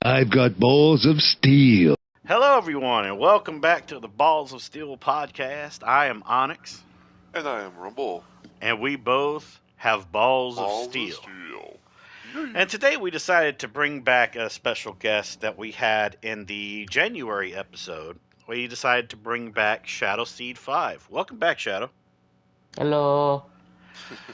I've got balls of steel. Hello, everyone, and welcome back to the Balls of Steel podcast. I am Onyx, And I am Rumble. and we both have balls of Balls of steel. Steel. And today we decided to bring back a special guest that we had in the January episode. We decided to bring back ShadowSeed5. Welcome back, Shadow. Hello.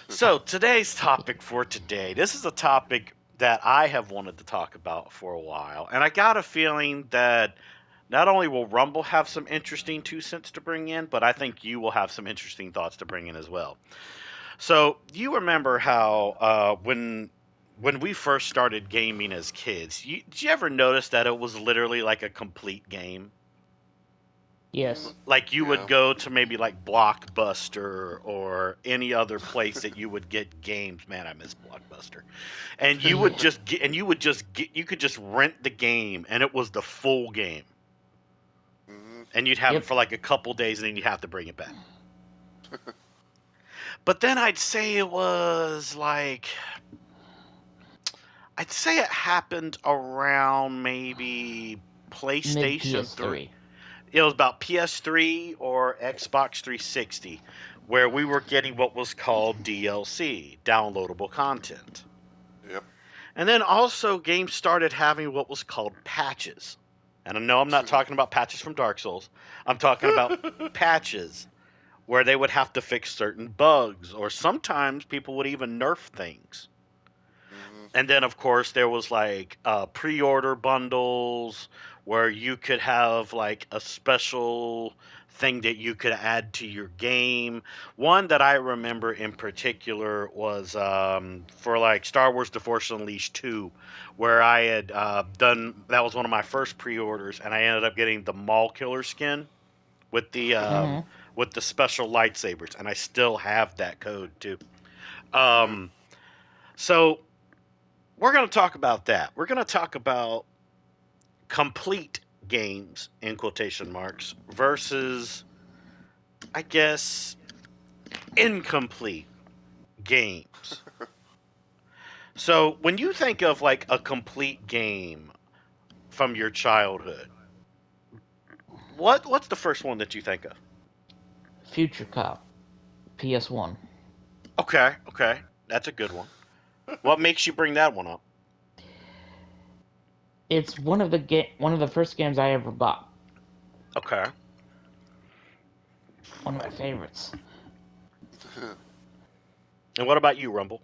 So, today's topic for today, this is a topic that I have wanted to talk about for a while, and I got a feeling that not only will Rumble have some interesting 2 cents to bring in, but I think you will have some interesting thoughts to bring in as well. So, you remember how when we first started gaming as kids, did you ever notice that it was literally like a complete game? Yes. Like you Yeah. would go to maybe like Blockbuster or any other place that you would get games. Man, I miss Blockbuster. And you would just you could just rent the game, and it was the full game. And you'd have Yep. it for like a couple days, and then you'd have to bring it back. But then I'd say it was like, I'd say it happened around maybe PlayStation 3. PS3. It was about PS3 or Xbox 360, where we were getting what was called DLC, downloadable content. Yep. And then also games started having what was called patches. And I know I'm not talking about patches from Dark Souls. I'm talking about patches where they would have to fix certain bugs, or sometimes people would even nerf things. And then, of course, there was like pre-order bundles where you could have like a special thing that you could add to your game. One that I remember in particular was for like Star Wars The Force Unleashed 2, where I had done, that was one of my first pre-orders, and I ended up getting the Maul Killer skin with the special lightsabers, and I still have that code too. So we're going to talk about that. We're going to talk about complete games, in quotation marks, versus, I guess, incomplete games. So when you think of like a complete game from your childhood, what's the first one that you think of? Future Cop. PS1. Okay, that's a good one. What makes you bring that one up? It's one of the first games I ever bought. Okay. One of my favorites. And what about you, Rumble?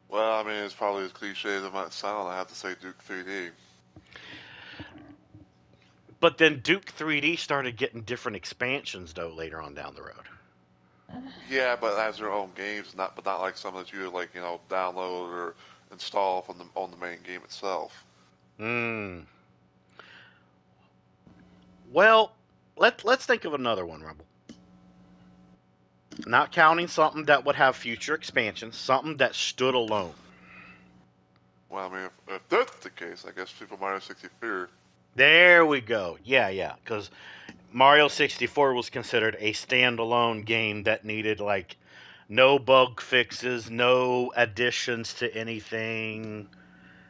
Well, I mean, it's probably as cliche as it might sound. I have to say Duke 3D. But then Duke 3D started getting different expansions, though, later on down the road. Yeah, but as their own games, but not like some that you like, download or install from on the main game itself. Well, let's think of another one, Rumble. Not counting something that would have future expansions, something that stood alone. Well, I mean, if that's the case, I guess Super Mario 64. There we go. Yeah, because Mario 64 was considered a standalone game that needed like no bug fixes, no additions to anything,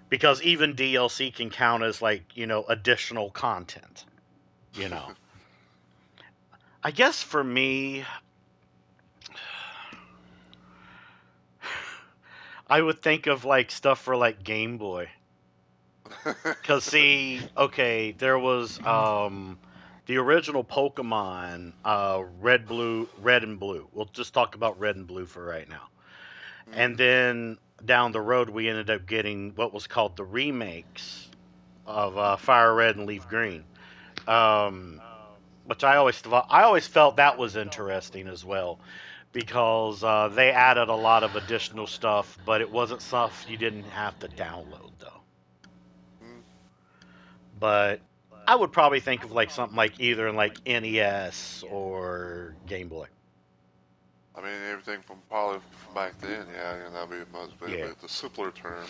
because even DLC can count as like, additional content, I guess for me, I would think of like stuff for like Game Boy. Because see, okay, there was the original Pokemon, Red and Blue. We'll just talk about Red and Blue for right now. And then down the road, we ended up getting what was called the remakes of Fire Red and Leaf Green, which I always felt that was interesting as well, because they added a lot of additional stuff, but it wasn't stuff you didn't have to download though. But I would probably think of like something like either in like NES or Game Boy. I mean, everything from back then, yeah, that'd be the simpler term.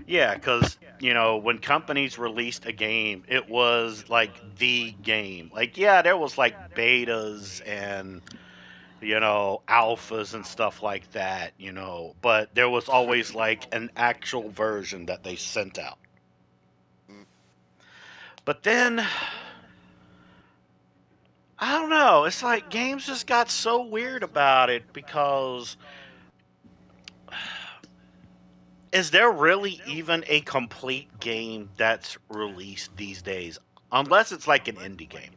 Yeah, because, when companies released a game, it was like the game. Like, yeah, there was like betas and, alphas and stuff like that, but there was always like an actual version that they sent out. But then, I don't know. It's like games just got so weird about it because is there really even a complete game that's released these days? Unless it's like an indie game.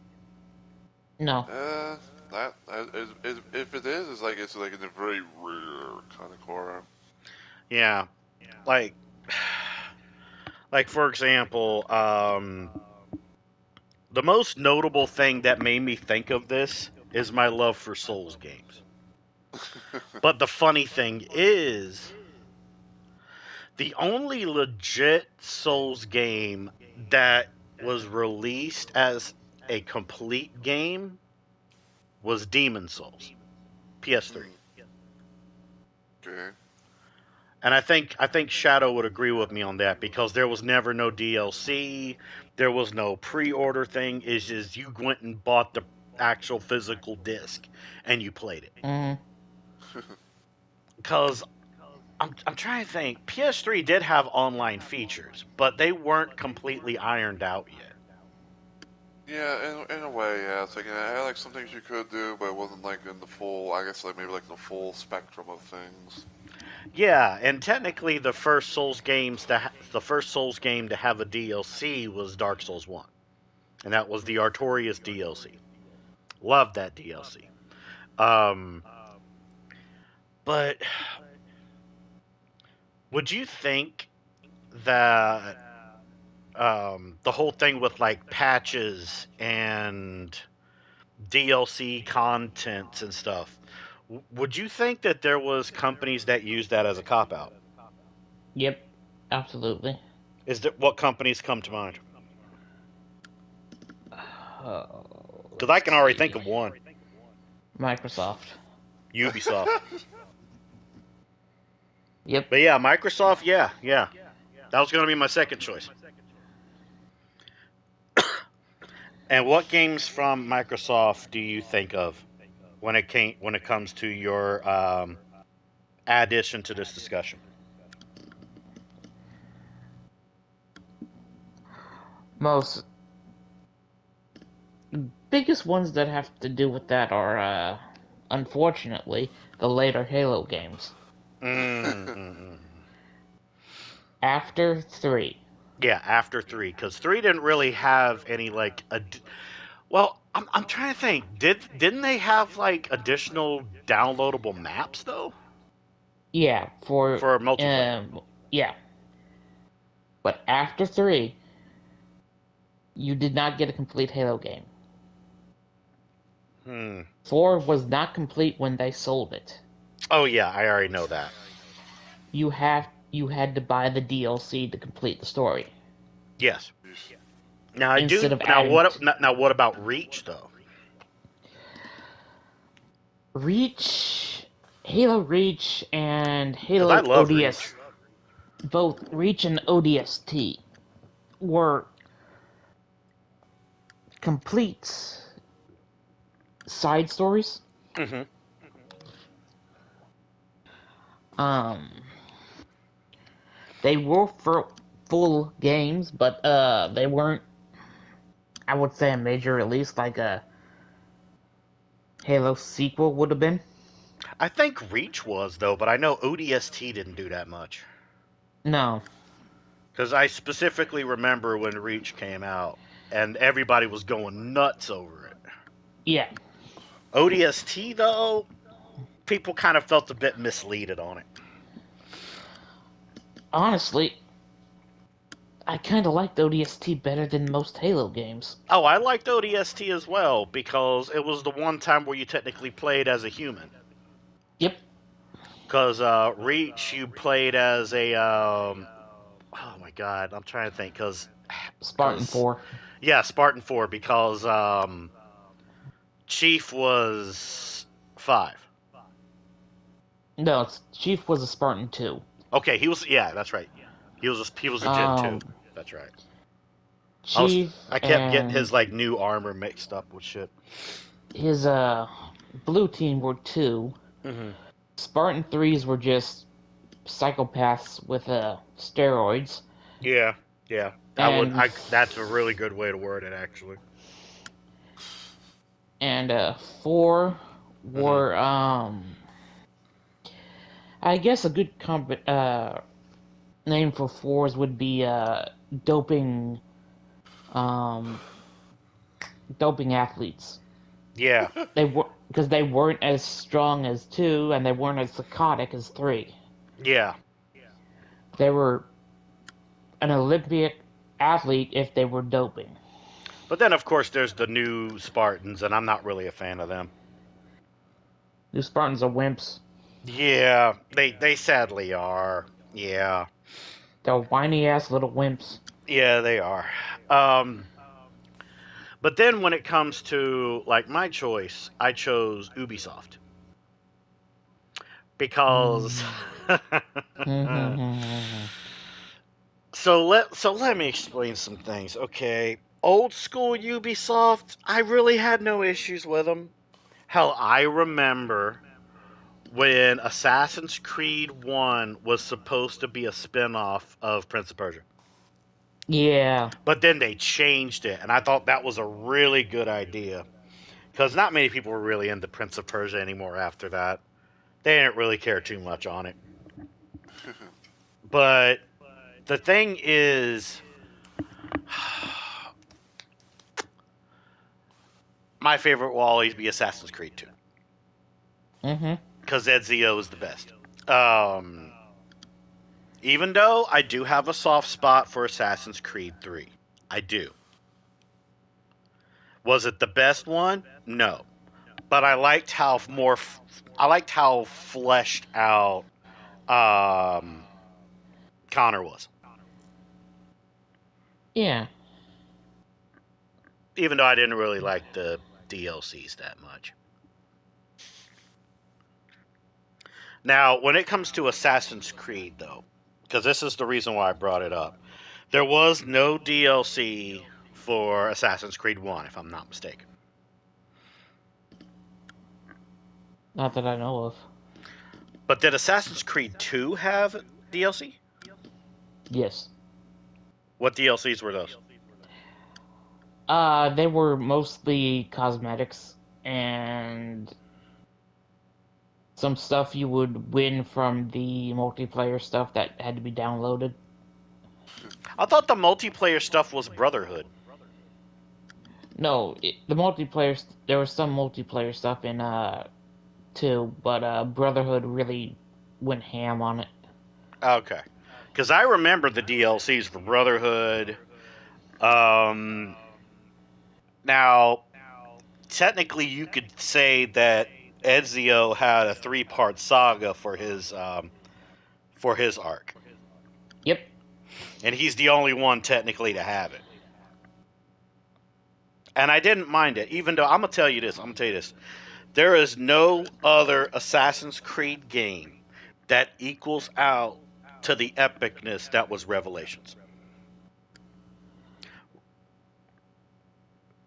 No. That if it is, it's like in a very rare kind of horror. Yeah. Like like for example, the most notable thing that made me think of this is my love for Souls games. But the funny thing is, the only legit Souls game that was released as a complete game was Demon Souls, PS3. Okay. And I think Shadow would agree with me on that because there was never no DLC, there was no pre-order thing. It's just you went and bought the actual physical disc and you played it. Mm-hmm. Because I'm trying to think. PS3 did have online features, but they weren't completely ironed out yet. Yeah, in a way, yeah. It's like, it had like some things you could do, but it wasn't like in the full. I guess like maybe like the full spectrum of things. Yeah, and technically the first Souls game to have a DLC was Dark Souls 1. And that was the Artorias DLC. Loved that DLC. But would you think that the whole thing with like patches and DLC contents and stuff, would you think that there was companies that used that as a cop out? Yep. Absolutely. Is that what companies come to mind? Because I can already think of one. Microsoft. Ubisoft. Yep. But yeah, Microsoft, yeah. That was going to be my second choice. And what games from Microsoft do you think of when it comes to your addition to this discussion? Most biggest ones that have to do with that are, unfortunately, the later Halo games. After 3. Yeah, after 3, because 3 didn't really have any like. Well, I'm trying to think. Didn't they have like additional downloadable maps though? Yeah, for multiplayer. Yeah. But after 3, you did not get a complete Halo game. 4 was not complete when they sold it. Oh yeah, I already know that. You had to buy the DLC to complete the story. Yes. Now I Instead do. of Now what about Reach though? Halo Reach and Halo I love ODS, Reach. both Reach and ODST were complete side stories. Mm-hmm. They were full games, but they weren't, I would say, a major release like a Halo sequel would have been. I think Reach was though, but I know ODST didn't do that much. No. Because I specifically remember when Reach came out, and everybody was going nuts over it. Yeah. ODST though, people kind of felt a bit misleaded on it. Honestly, I kind of liked ODST better than most Halo games. Oh, I liked ODST as well, because it was the one time where you technically played as a human. Yep. Because Reach, you played as a... oh my god, I'm trying to think, because... Spartan 4. Yeah, Spartan 4, because Chief was 5. No, Chief was a Spartan 2. Okay, he was... Yeah, that's right. He was a Gen 2. That's right. Chief I kept getting his like new armor mixed up with shit. His blue team were 2. Mm-hmm. Spartan 3s were just psychopaths with steroids. Yeah. Yeah, And that's a really good way to word it, actually. and 4 Hmm. were I guess a good name for fours would be doping um doping athletes. Yeah, They were because they weren't as strong as 2 and they weren't as psychotic as 3. yeah. They were an Olympic athlete if they were doping. But then, of course, there's the new Spartans, and I'm not really a fan of them. The Spartans are wimps. Yeah, they sadly are. Yeah, They're whiny ass little wimps. yeah, they are. Um, but then when it comes to like my choice, I chose Ubisoft because so let me explain some things. Okay, old school Ubisoft, I really had no issues with them. Hell, I remember when Assassin's Creed 1 was supposed to be a spin-off of Prince of Persia. Yeah. But then they changed it, and I thought that was a really good idea. Because not many people were really into Prince of Persia anymore after that. They didn't really care too much on it. But the thing is, my favorite will always be Assassin's Creed 2. Mhm. Because Ezio is the best. Um, Even though I do have a soft spot for Assassin's Creed 3. I do. Was it the best one? No. But I liked how fleshed out um, Connor was. Yeah. Even though I didn't really like the DLCs that much. Now, when it comes to Assassin's Creed, though, because this is the reason why I brought it up, there was no DLC for Assassin's Creed 1, if I'm not mistaken. Not that I know of. But did Assassin's Creed 2 have DLC? Yes. What DLCs were those? They were mostly cosmetics and some stuff you would win from the multiplayer stuff that had to be downloaded. I thought the multiplayer stuff was Brotherhood. No, the multiplayer. There was some multiplayer stuff in 2, but Brotherhood really went ham on it. Okay. Because I remember the DLCs for Brotherhood. Um, Now, technically, you could say that Ezio had a three-part saga for his arc, Yep. and he's the only one technically to have it. And I didn't mind it, even though I'm gonna tell you this. I'm gonna tell you this. There is no other Assassin's Creed game that equals out to the epicness that was Revelations.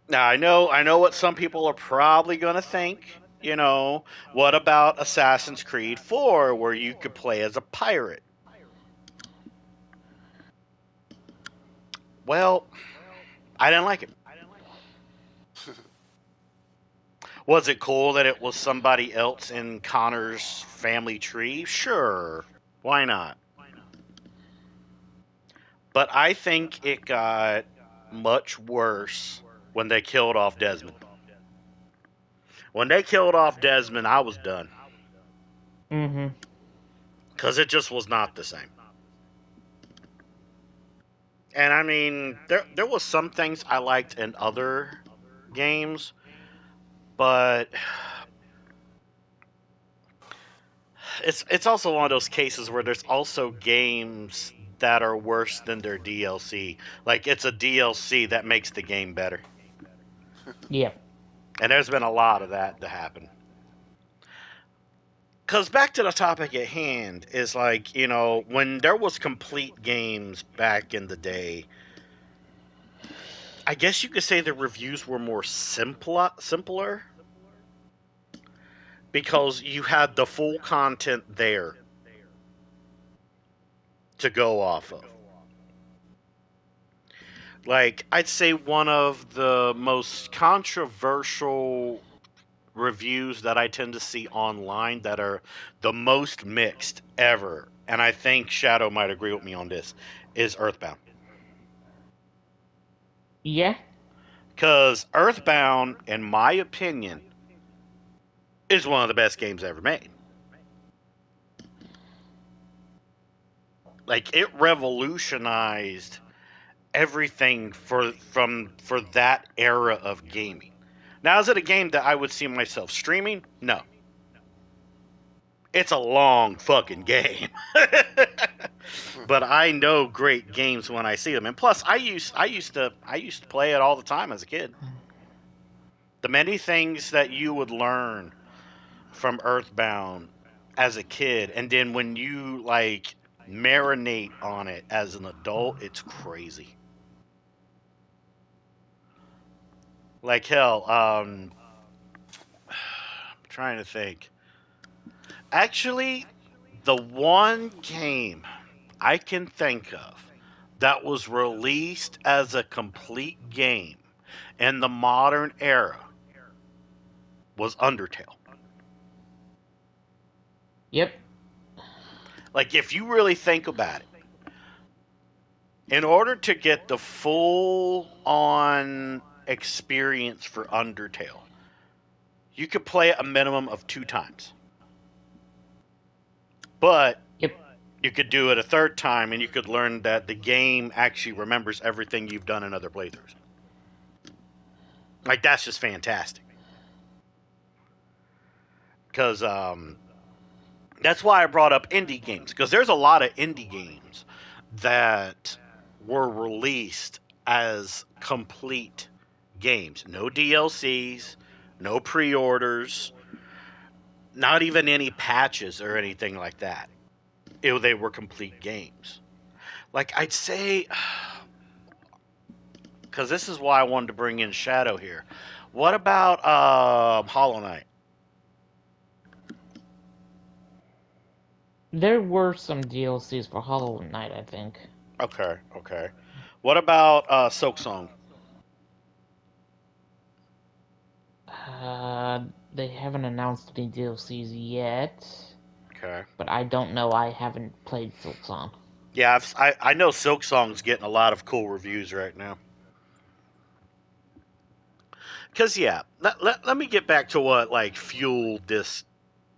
Now I know what some people are probably gonna think. You know, what about Assassin's Creed 4, where you could play as a pirate? Well, I didn't like it. Was it cool that it was somebody else in Connor's family tree? Sure. Why not? But I think it got much worse when they killed off Desmond. When they killed off Desmond, I was done. Mhm. Because it just was not the same. And I mean, there was some things I liked in other games, but it's also one of those cases where there's also games that are worse than their DLC. Like it's a DLC that makes the game better. Yep. And there's been a lot of that to happen. Cuz back to the topic at hand is like, you know, when there was complete games back in the day, I guess you could say the reviews were more simpler because you had the full content there to go off of. Like, I'd say one of the most controversial reviews that I tend to see online that are the most mixed ever, and I think Shadow might agree with me on this, is Earthbound. Yeah. Because Earthbound, in my opinion, is one of the best games ever made. Like, it revolutionized everything for that era of gaming. Now, is it a game that I would see myself streaming? No. It's a long fucking game. But I know great games when I see them. And plus I used to play it all the time as a kid. The many things that you would learn from Earthbound as a kid, and then when you like marinate on it as an adult, it's crazy. Like hell, I'm trying to think. Actually, the one game I can think of that was released as a complete game in the modern era was Undertale. Yep. Like, if you really think about it, in order to get the full on experience for Undertale, you could play it a minimum of 2 times. But Yep. you could do it a third time and you could learn that the game actually remembers everything you've done in other playthroughs. Like, that's just fantastic. Because that's why I brought up indie games. Because there's a lot of indie games that were released as complete games. No DLCs, no pre-orders, not even any patches or anything like that. They were complete games. Like, I'd say, because this is why I wanted to bring in Shadow here. What about Hollow Knight? There were some DLCs for Hollow Knight, I think. Okay. What about Silksong? They haven't announced any DLCs yet. Okay. But I don't know. I haven't played Silksong. Yeah, I know Silksong's getting a lot of cool reviews right now. Because, yeah, let me get back to what, like, fueled this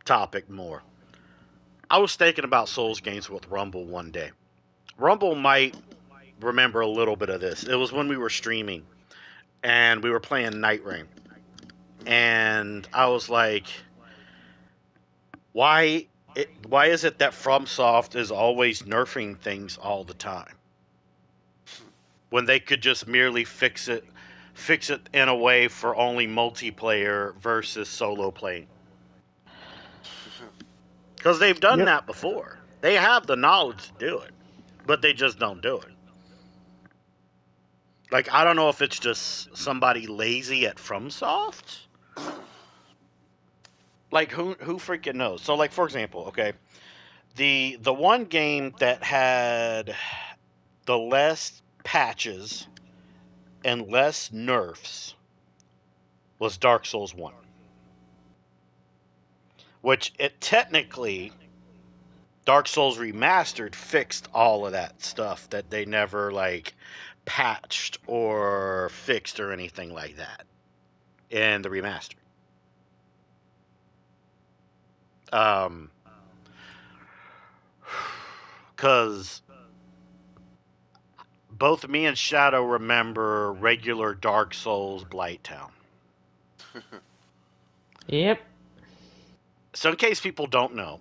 topic more. I was thinking about Souls games with Rumble one day. Rumble might remember a little bit of this. It was when we were streaming, and we were playing Night Rain. And I was like, why is it that FromSoft is always nerfing things all the time? When they could just merely fix it in a way for only multiplayer versus solo playing. Because they've done that before. They have the knowledge to do it, but they just don't do it. Like, I don't know if it's just somebody lazy at FromSoft. Like, who freaking knows? So, like, for example, okay, the one game that had the less patches and less nerfs was Dark Souls 1. Which, it technically, Dark Souls Remastered fixed all of that stuff that they never, like, patched or fixed or anything like that in the remaster. Because both me and Shadow remember regular Dark Souls Blighttown. Yep. So in case people don't know,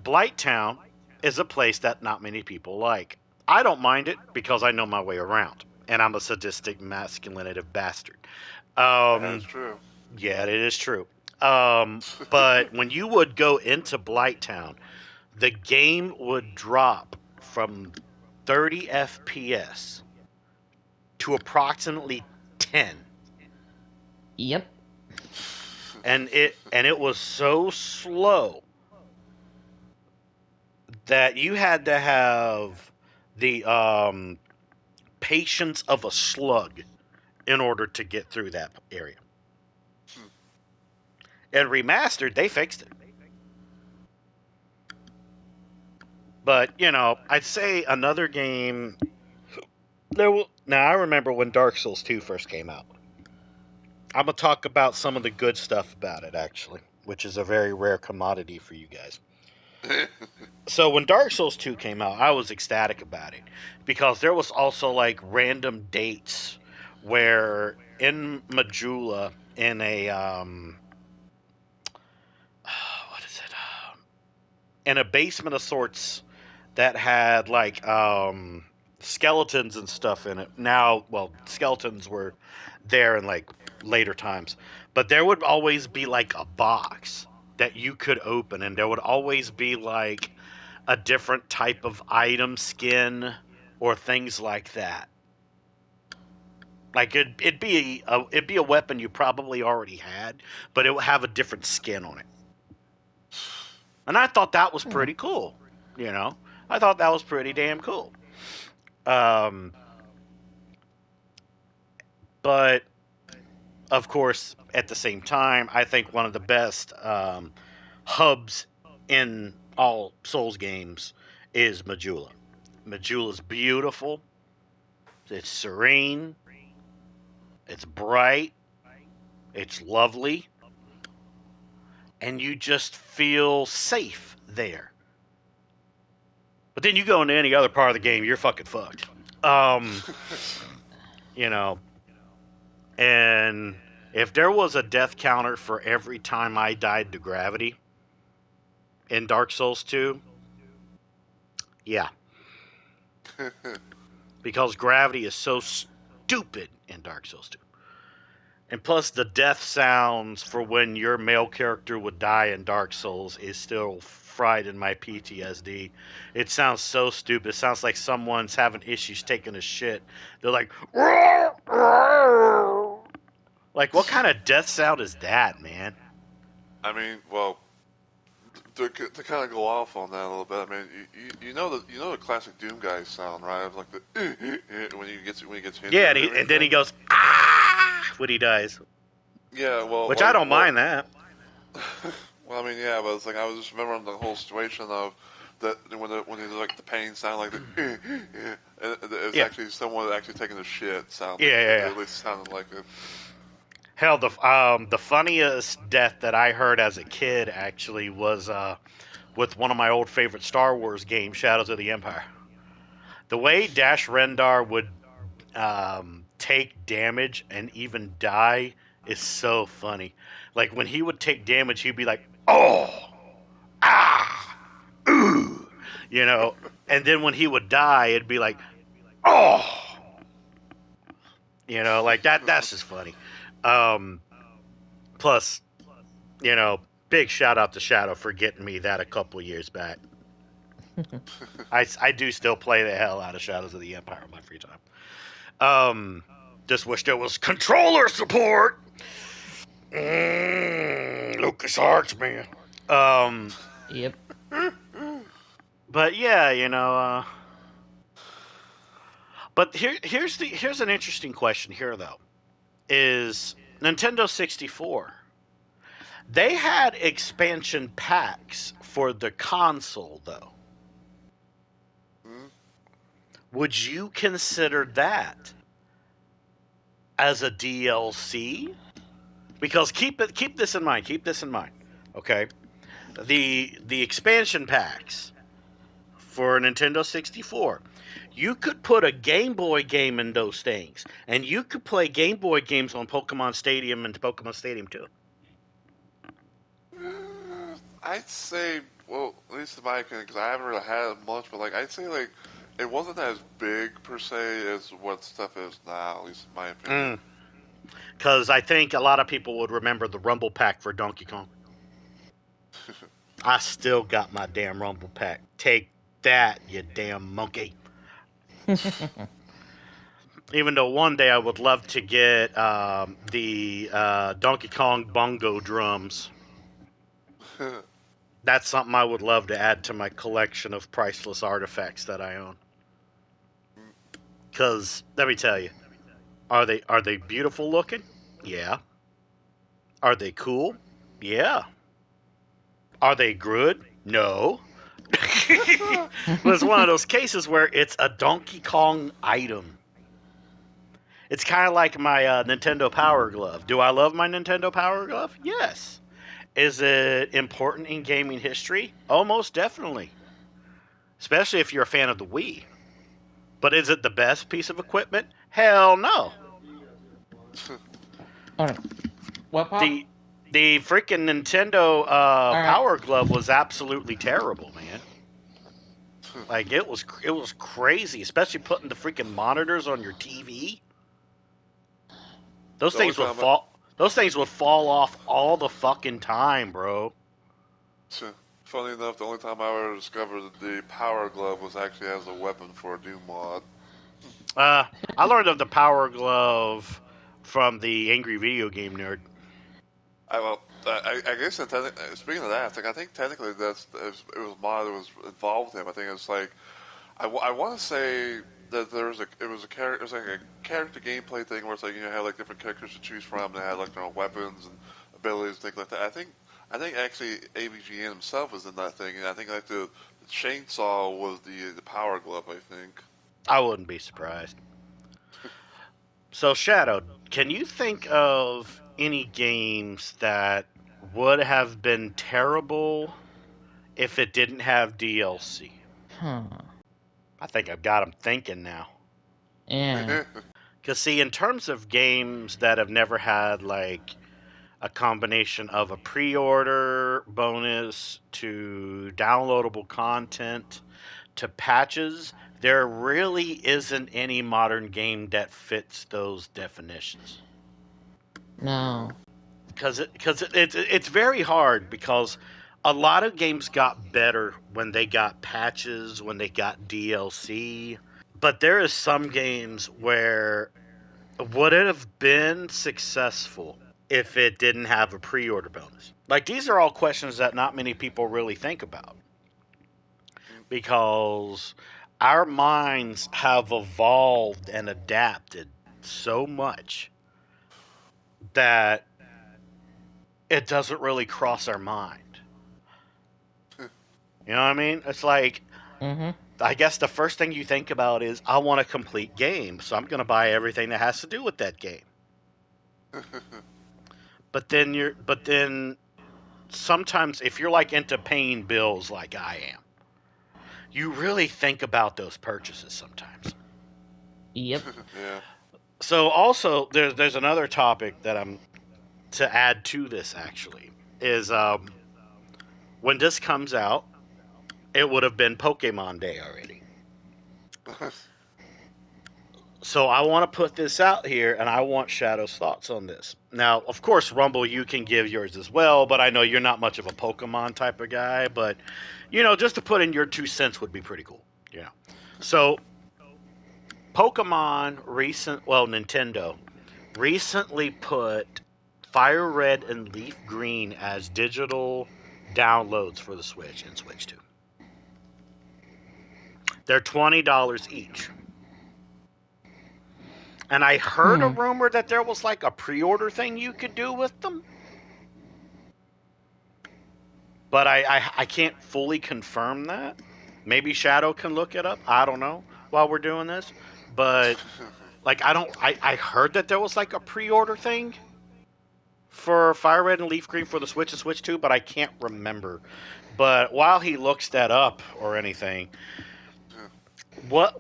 Blighttown is a place that not many people like. I don't mind it because I know my way around, and I'm a sadistic, masculinative bastard. That's true. Yeah, it is true. But when you would go into Blighttown, the game would drop from 30 FPS to approximately 10. Yep. And it was so slow that you had to have the patience of a slug in order to get through that area. And remastered, they fixed it. But, you know, I'd say another game... Now, I remember when Dark Souls 2 first came out. I'm going to talk about some of the good stuff about it, actually, which is a very rare commodity for you guys. So when Dark Souls 2 came out, I was ecstatic about it. Because there was also, like, random dates where in Majula, in a... what is it? In a basement of sorts that had, like, skeletons and stuff in it. Now, well, skeletons were there in, like, later times. But there would always be, like, a box that you could open, and there would always be, like, a different type of item skin or things like that. Like, it'd be a weapon you probably already had, but it would have a different skin on it. And I thought that was pretty cool, you know? I thought that was pretty damn cool. But, of course, at the same time, I think one of the best hubs in all Souls games is Majula. Majula's beautiful. It's serene. It's bright. It's lovely. And you just feel safe there. But then you go into any other part of the game, you're fucking fucked. You know, and if there was a death counter for every time I died to gravity in Dark Souls 2, yeah. Because gravity is so stupid in Dark Souls 2. And plus, the death sounds for when your male character would die in Dark Souls is still fried in my PTSD. It sounds so stupid. It sounds like someone's having issues taking a shit. They're like, "Roar, roar." Like, what kind of death sound is that, man? I mean, well, to kind of go off on that a little bit. I mean, you know the classic Doom guy sound, right? Of like the when he gets hit. Yeah, and then he goes ah when he dies. Yeah, well, Which I don't mind that. Well, I mean, yeah, but it's like I was just remembering the whole situation of that when like the pain sound like the it's actually someone actually taking a shit sound. Yeah. At least sounded like it. Hell, the funniest death that I heard as a kid actually was with one of my old favorite Star Wars games, Shadows of the Empire. The way Dash Rendar would take damage and even die is so funny. Like, when he would take damage, he'd be like, oh, ah, ooh, you know, and then when he would die, it'd be like, oh, you know, like that's just funny. Plus, you know, big shout out to Shadow for getting me that a couple years back. I do still play the hell out of Shadows of the Empire in my free time. Just wish there was controller support. Lucas Arts, man. Yep. But yeah, you know. But here's an interesting question here though. Is Nintendo 64? They had expansion packs for the console though. Would you consider that as a DLC? Because keep this in mind. Keep this in mind. Okay, the expansion packs for Nintendo 64. You could put a Game Boy game in those things, and you could play Game Boy games on Pokemon Stadium and Pokemon Stadium 2. I'd say, well, at least in my opinion, because I haven't really had it much, but like I'd say like it wasn't as big per se as what stuff is now, at least in my opinion. Because I think a lot of people would remember the Rumble Pack for Donkey Kong. I still got my damn Rumble Pack. Take that, you damn monkey. Even though one day I would love to get the Donkey Kong bongo drums. That's something I would love to add to my collection of priceless artifacts that I own. Because let me tell you, are they beautiful looking? Yeah. Are they cool? Yeah. Are they good? No. But it's one of those cases where it's a Donkey Kong item. It's kind of like my Nintendo Power Glove. Do I love my Nintendo Power Glove? Yes. Is it important in gaming history? Oh, most definitely. Especially if you're a fan of the Wii. But is it the best piece of equipment? Hell no. Alright. What, Pop? The freaking Nintendo Alright. Power Glove was absolutely terrible, man. Like it was crazy, especially putting the freaking monitors on your TV. Those things would fall. Those things would fall off all the fucking time, bro. Funny enough, the only time I ever discovered the Power Glove was actually as a weapon for a Doom mod. I learned of the Power Glove from the Angry Video Game Nerd. I guess speaking of that, I think technically it was mod that was involved with him. I think it's like I want to say that it was like a character gameplay thing where it's like you had like different characters to choose from. They had like their own weapons and abilities, things like that. I think actually AVGN himself was in that thing, and I think like the chainsaw was the Power Glove. I think. I wouldn't be surprised. So Shadow, can you think of any games that would have been terrible if it didn't have DLC? I think I've got them thinking now. Yeah. Because, see, in terms of games that have never had, like, a combination of a pre-order bonus to downloadable content to patches, there really isn't any modern game that fits those definitions. No. Because it's very hard, because a lot of games got better when they got patches, when they got DLC. But there is some games where would it have been successful if it didn't have a pre-order bonus? Like, these are all questions that not many people really think about, because our minds have evolved and adapted so much that it doesn't really cross our mind. You know what I mean? It's like, I guess the first thing you think about is, I want a complete game, so I'm going to buy everything that has to do with that game. But then sometimes if you're like into paying bills like I am, you really think about those purchases sometimes. Yep. Yeah. So also there's another topic that I'm to add to this, actually, is when this comes out, it would have been Pokemon Day already. So I want to put this out here, and I want Shadow's thoughts on this. Now, of course, Rumble, you can give yours as well, but I know you're not much of a Pokemon type of guy, but, you know, just to put in your 2 cents would be pretty cool. Yeah. So, Nintendo recently put Fire Red and Leaf Green as digital downloads for the Switch and Switch 2. They're $20 each. And I heard a rumor that there was like a pre-order thing you could do with them. But I can't fully confirm that. Maybe Shadow can look it up. I don't know while we're doing this. But like I heard that there was like a pre-order thing for Fire Red and Leaf Green for the Switch and Switch 2, but I can't remember. But while he looks that up or anything, what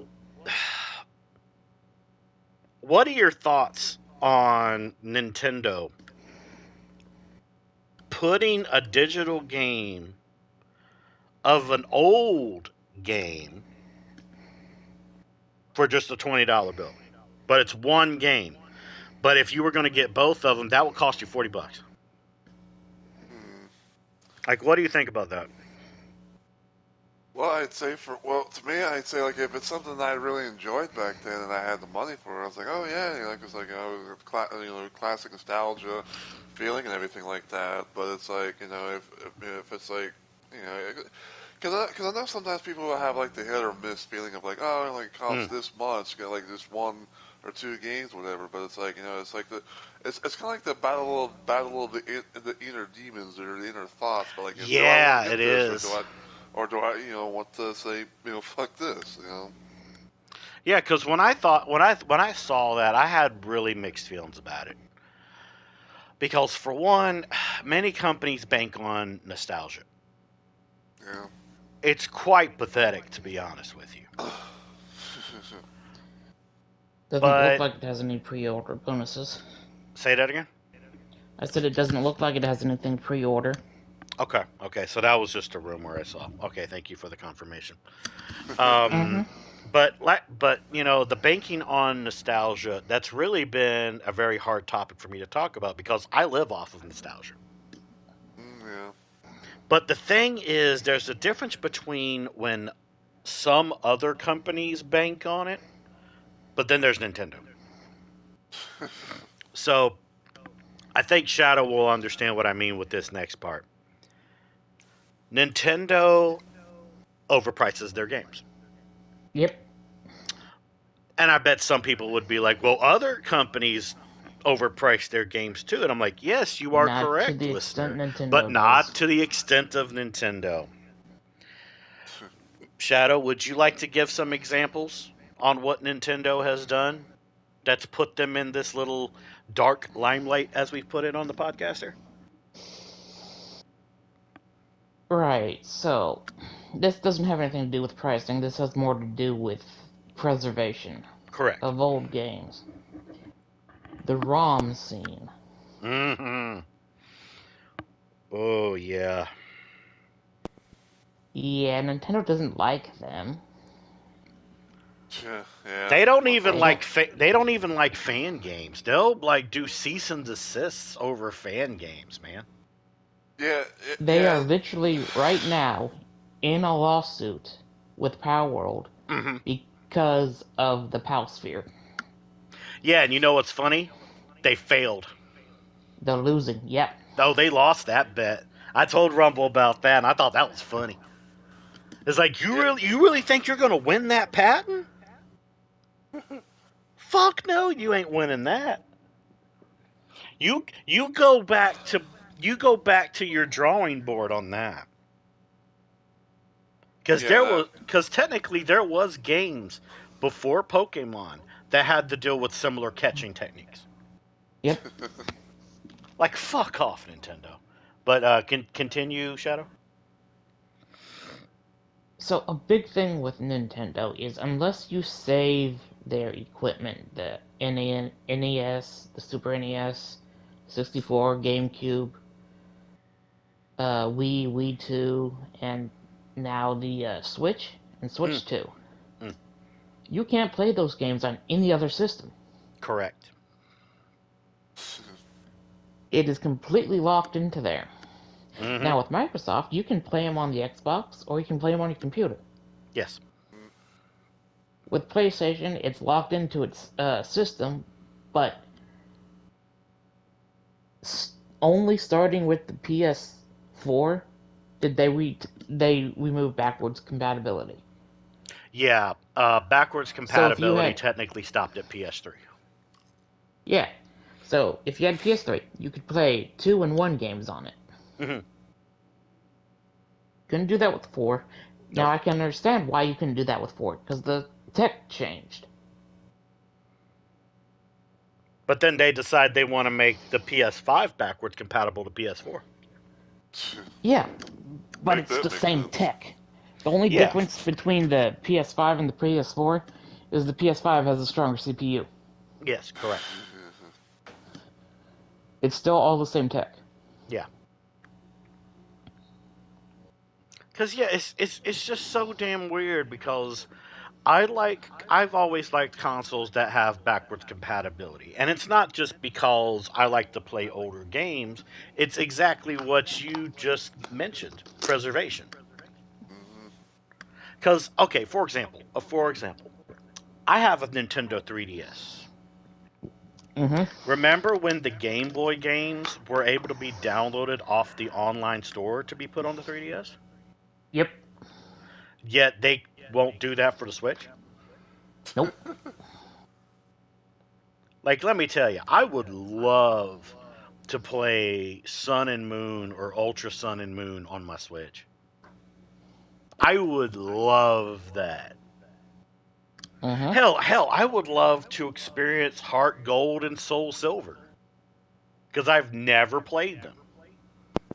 are your thoughts on Nintendo putting a digital game of an old game for just a $20 bill? But it's one game. But if you were going to get both of them, that would cost you $40. Like, what do you think about that? Well, to me, I'd say like if it's something that I really enjoyed back then and I had the money for it, I was like, oh yeah, it's like classic nostalgia feeling and everything like that. But it's like if it's like Because I know sometimes people will have like the hit or miss feeling of like, oh, it only costs this much, get like this 1 or 2 games, whatever. But it's like, it's like it's kind of like the battle of the inner demons or the inner thoughts. But like, do I want Yeah, to it get this is. or do I want to say fuck this, Yeah, because when I saw that, I had really mixed feelings about it. Because for one, many companies bank on nostalgia. Yeah. It's quite pathetic, to be honest with you. Doesn't look But like it has any pre-order bonuses. say that again. I said it doesn't look like it has anything pre-order. Okay, so that was just a rumor I saw. Okay, thank you for the confirmation. Mm-hmm. But the banking on nostalgia, that's really been a very hard topic for me to talk about because I live off of nostalgia. Yeah. But the thing is, there's a difference between when some other companies bank on it, but then there's Nintendo. So I think Shadow will understand what I mean with this next part. Nintendo overprices their games. Yep. And I bet some people would be like, well, other companies overprice their games too. And I'm like, yes, you are Not to correct, the listener. extent Nintendo But not does. to the extent of Nintendo. Shadow, would you like to give some examples on what Nintendo has done that's put them in this little dark limelight, as we've put it on the podcast here? Right, so this doesn't have anything to do with pricing. This has more to do with preservation Correct. of old games. The ROM scene. Mm-hmm. Oh, yeah. Yeah, Nintendo doesn't like them. Yeah. They don't even They like don't. they don't even like fan games. They'll like do cease and desists over fan games, man. Yeah. They are literally right now in a lawsuit with Power World Mm-hmm. because of the PAL sphere. Yeah, and you know what's funny? They failed. They're losing. Yep. Oh, they lost that bet. I told Rumble about that, and I thought that was funny. It's like you really think you're gonna win that patent? Fuck no, you ain't winning that. You go back to your drawing board on that. Because technically there was games before Pokemon that had to deal with similar catching techniques. Yep. Like fuck off, Nintendo. But continue, Shadow. So a big thing with Nintendo is unless you save their equipment, the NES, the Super NES, 64, GameCube, Wii 2, and now the Switch and Switch 2. Mm. You can't play those games on any other system. Correct. It is completely locked into there. Mm-hmm. Now with Microsoft, you can play them on the Xbox or you can play them on your computer. Yes. With PlayStation, it's locked into its system, but only starting with the PS4 did they remove backwards compatibility. Yeah, backwards compatibility technically stopped at PS3. Yeah, so if you had PS3, you could play 2 and 1 games on it. Mm-hmm. Couldn't do that with 4. Now Nope. I can understand why you couldn't do that with 4, because the tech changed. But then they decide they want to make the PS5 backwards compatible to PS4. Yeah, but it's the same tech. The only difference between the PS5 and the PS4 is the PS5 has a stronger CPU. Yes, correct. It's still all the same tech. Yeah. Because it's just so damn weird because I've always liked consoles that have backwards compatibility. And it's not just because I like to play older games, it's exactly what you just mentioned, preservation. Cuz okay, for example, I have a Nintendo 3DS. Mm-hmm. Remember when the Game Boy games were able to be downloaded off the online store to be put on the 3DS? Yep. Yet they won't do that for the Switch. Nope. Like, let me tell you, I would love to play Sun and Moon or Ultra Sun and Moon on my Switch. I would love that. Mm-hmm. Hell, I would love to experience Heart Gold and Soul Silver. Because I've never played them.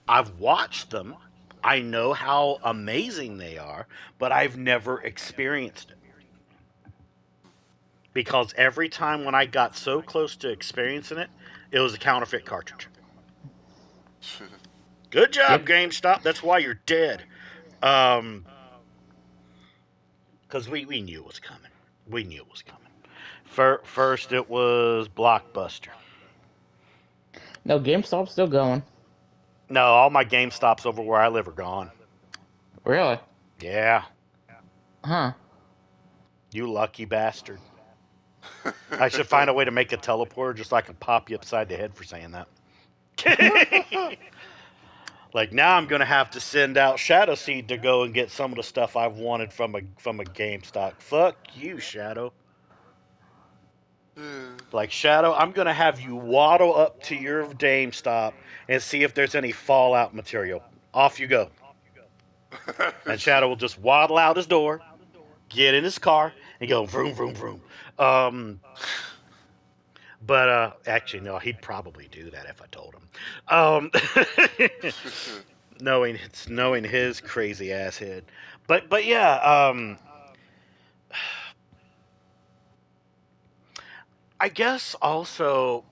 I've watched them. I know how amazing they are, but I've never experienced it. Because every time when I got so close to experiencing it, it was a counterfeit cartridge. Good job, Yep. GameStop. That's why you're dead. Because we knew it was coming. We knew it was coming. First, it was Blockbuster. No, GameStop's still going. No, all my GameStops over where I live are gone. Really? Yeah, Huh. you lucky bastard. I should find a way to make a teleporter just so I can pop you upside the head for saying that. Like, now I'm gonna have to send out Shadow Seed to go and get some of the stuff I've wanted from a GameStop. Fuck you, Shadow. Like, Shadow, I'm gonna have you waddle up to your GameStop and see if there's any Fallout material. Off you go. And Shadow will just waddle out his door, get in his car, and go vroom vroom vroom. But actually, no, he'd probably do that if I told him. Knowing his crazy ass head. But yeah, I guess also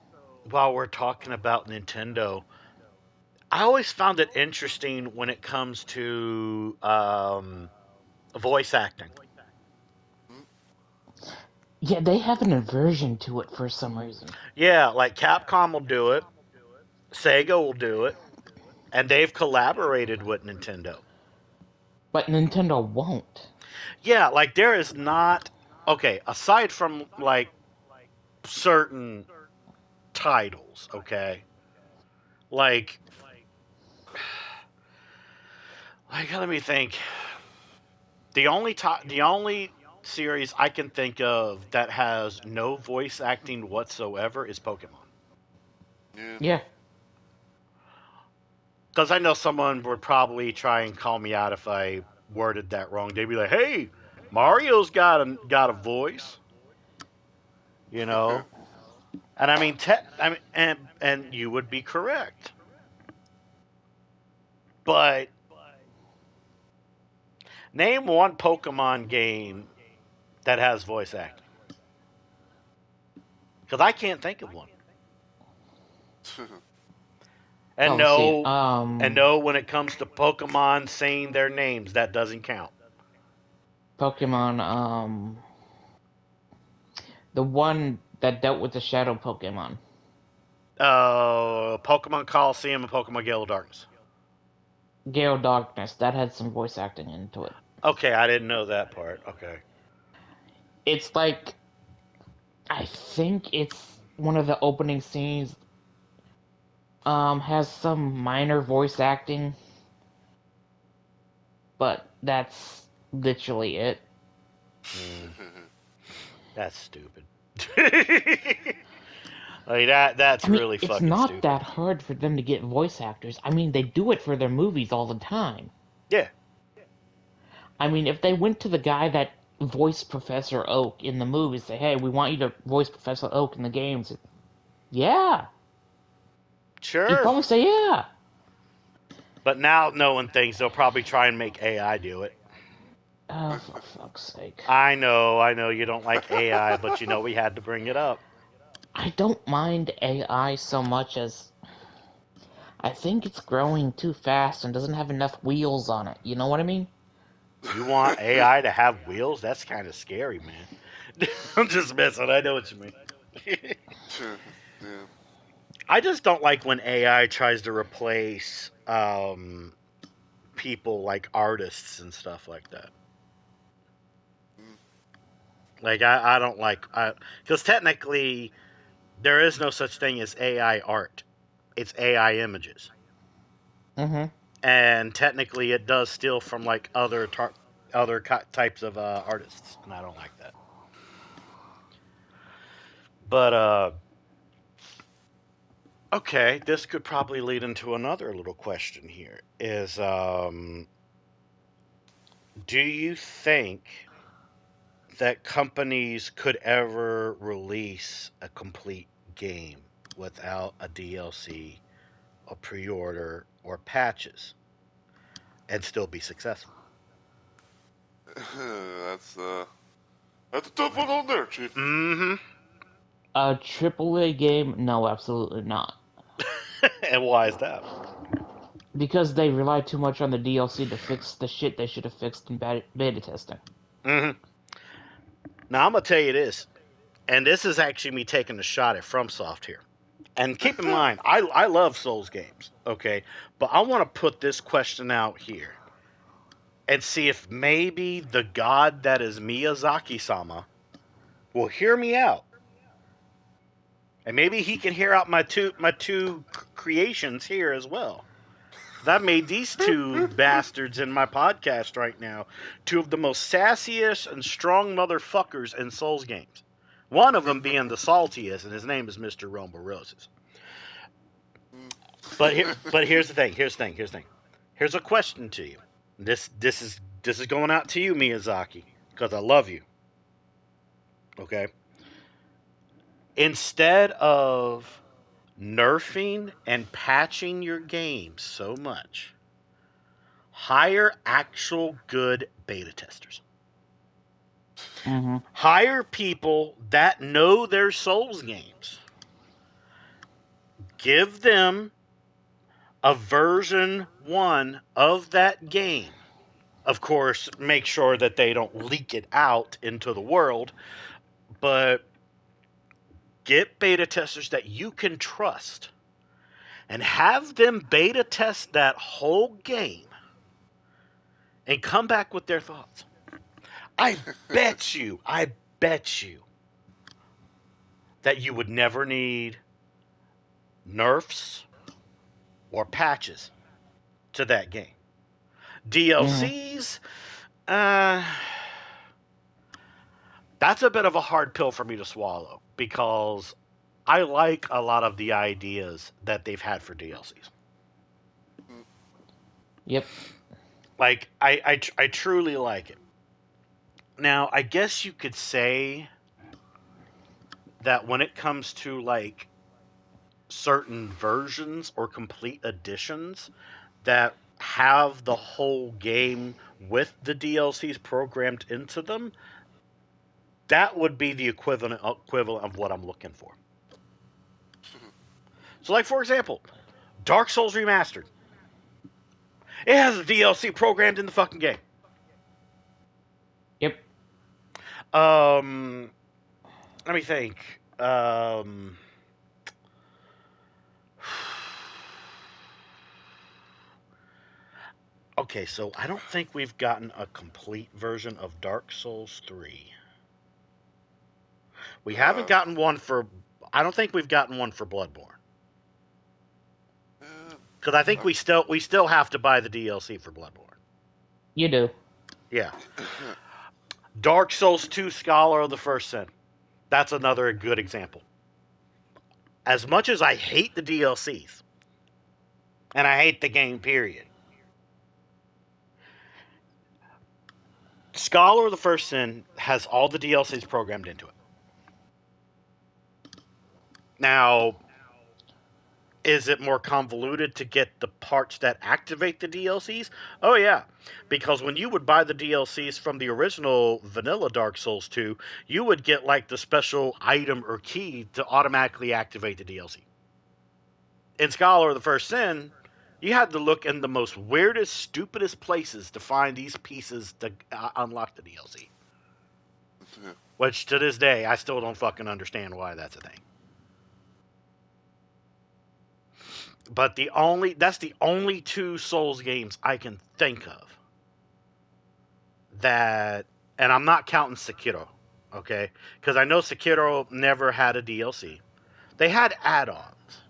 while we're talking about Nintendo, I always found it interesting when it comes to voice acting. Yeah, they have an aversion to it for some reason. Yeah, like Capcom will do it, Sega will do it, and they've collaborated with Nintendo. But Nintendo won't. Yeah, like there is not okay, aside from like certain titles, okay? Like let me think. The only series I can think of that has no voice acting whatsoever is Pokemon. Yeah. Yeah. Because I know someone would probably try and call me out if I worded that wrong. They'd be like, "Hey, Mario's got a voice," you know. And I mean, and you would be correct, but name one Pokemon game that has voice acting. Because I can't think of one. And Oh, let's see. no, when it comes to Pokemon saying their names, that doesn't count. Pokemon, the one that dealt with the shadow Pokemon. Pokemon Coliseum and Pokemon Gale of Darkness. Gale Darkness, that had some voice acting into it. Okay, I didn't know that part. Okay. It's like, I think it's one of the opening scenes has some minor voice acting, but that's literally it. That's stupid. Like that's really it's fucking not stupid. that hard for them to get voice actors. I mean, they do it for their movies all the time. Yeah. I mean, if they went to the guy that voiced Professor Oak in the movies, say, "Hey, we want you to voice Professor Oak in the games," yeah, he'd Sure. probably say yeah. But now knowing things, they'll probably try and make AI do it. Oh, for fuck's sake. I know you don't like AI, but you know we had to bring it up. I don't mind AI so much as I think it's growing too fast and doesn't have enough wheels on it. You know what I mean? You want AI to have wheels? That's kind of scary, man. I'm just messing. I know what you mean. Yeah. I just don't like when AI tries to replace people like artists and stuff like that. Like I don't like because technically there is no such thing as AI art. It's AI images. Mm-hmm. And technically it does steal from like other other types of artists, and I don't like that. But okay, this could probably lead into another little question here. Is do you think that companies could ever release a complete game without a DLC, a pre-order, or patches, and still be successful? That's a tough one on there, Chief. Mm-hmm. A AAA game? No, absolutely not. And why is that? Because they rely too much on the DLC to fix the shit they should have fixed in beta testing. Mm-hmm. Now, I'm going to tell you this, and this is actually me taking a shot at FromSoft here. And keep in mind, I love Souls games, okay? But I want to put this question out here and see if maybe the god that is Miyazaki-sama will hear me out. And maybe he can hear out my two creations here as well. I've made these two bastards in my podcast right now two of the most sassiest and strong motherfuckers in Souls games. One of them being the saltiest, and his name is MrRumbleRoses. But here's the thing. Here's a question to you. This is going out to you, Miyazaki, because I love you. Okay. Instead of nerfing and patching your games so much, hire actual good beta testers. Mm-hmm. Hire people that know their Souls games. Give them a version 1 of that game. Of course, make sure that they don't leak it out into the world, but get beta testers that you can trust and have them beta test that whole game and come back with their thoughts. I bet you that you would never need NERFs or patches to that game. DLCs, that's a bit of a hard pill for me to swallow because I like a lot of the ideas that they've had for DLCs. Yep. Like, I truly like it. Now, I guess you could say that when it comes to, like, certain versions or complete editions that have the whole game with the DLCs programmed into them, that would be the equivalent of what I'm looking for. So, like, for example, Dark Souls Remastered. It has a DLC programmed in the fucking game. Yep. Let me think. Okay, so I don't think we've gotten a complete version of Dark Souls 3. We haven't gotten one for... I don't think we've gotten one for Bloodborne. Because I think we still have to buy the DLC for Bloodborne. You do. Yeah. Dark Souls 2 Scholar of the First Sin. That's another good example. As much as I hate the DLCs, and I hate the game, period, Scholar of the First Sin has all the DLCs programmed into it. Now, is it more convoluted to get the parts that activate the DLCs? Oh, yeah. Because when you would buy the DLCs from the original vanilla Dark Souls 2, you would get, like, the special item or key to automatically activate the DLC. In Scholar of the First Sin, you had to look in the most weirdest, stupidest places to find these pieces to unlock the DLC. Which, to this day, I still don't fucking understand why that's a thing. But that's the only two Souls games I can think of that, and I'm not counting Sekiro, okay? Because I know Sekiro never had a DLC. They had add-ons,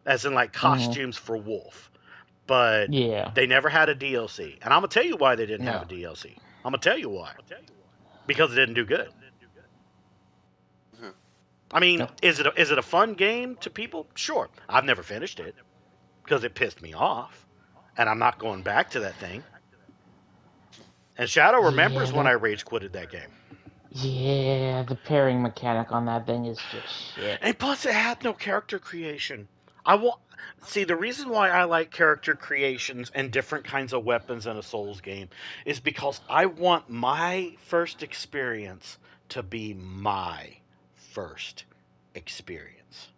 as in like costumes for Wolf. but Yeah. they never had a DLC. And I'm gonna tell you why they didn't have No. a DLC. I'm gonna tell you why. Because it didn't do good. I mean, No. is it a fun game to people? Sure. I've never finished it because it pissed me off, and I'm not going back to that thing. And Shadow remembers when I rage quitted that game. Yeah, the pairing mechanic on that thing is just shit. And plus, it had no character creation. I want see the reason why I like character creations and different kinds of weapons in a Souls game is because I want my first experience to be my first experience.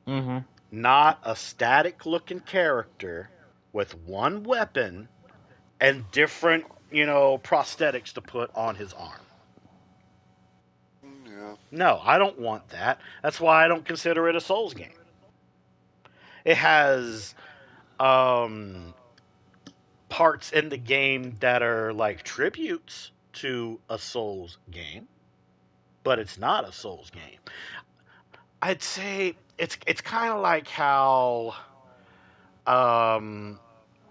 Mm-hmm. Not a static looking character with one weapon and different, prosthetics to put on his arm. Yeah. No, I don't want that. That's why I don't consider it a Souls game. It has parts in the game that are like tributes to a Souls game, but it's not a Souls game. I'd say it's kind of like how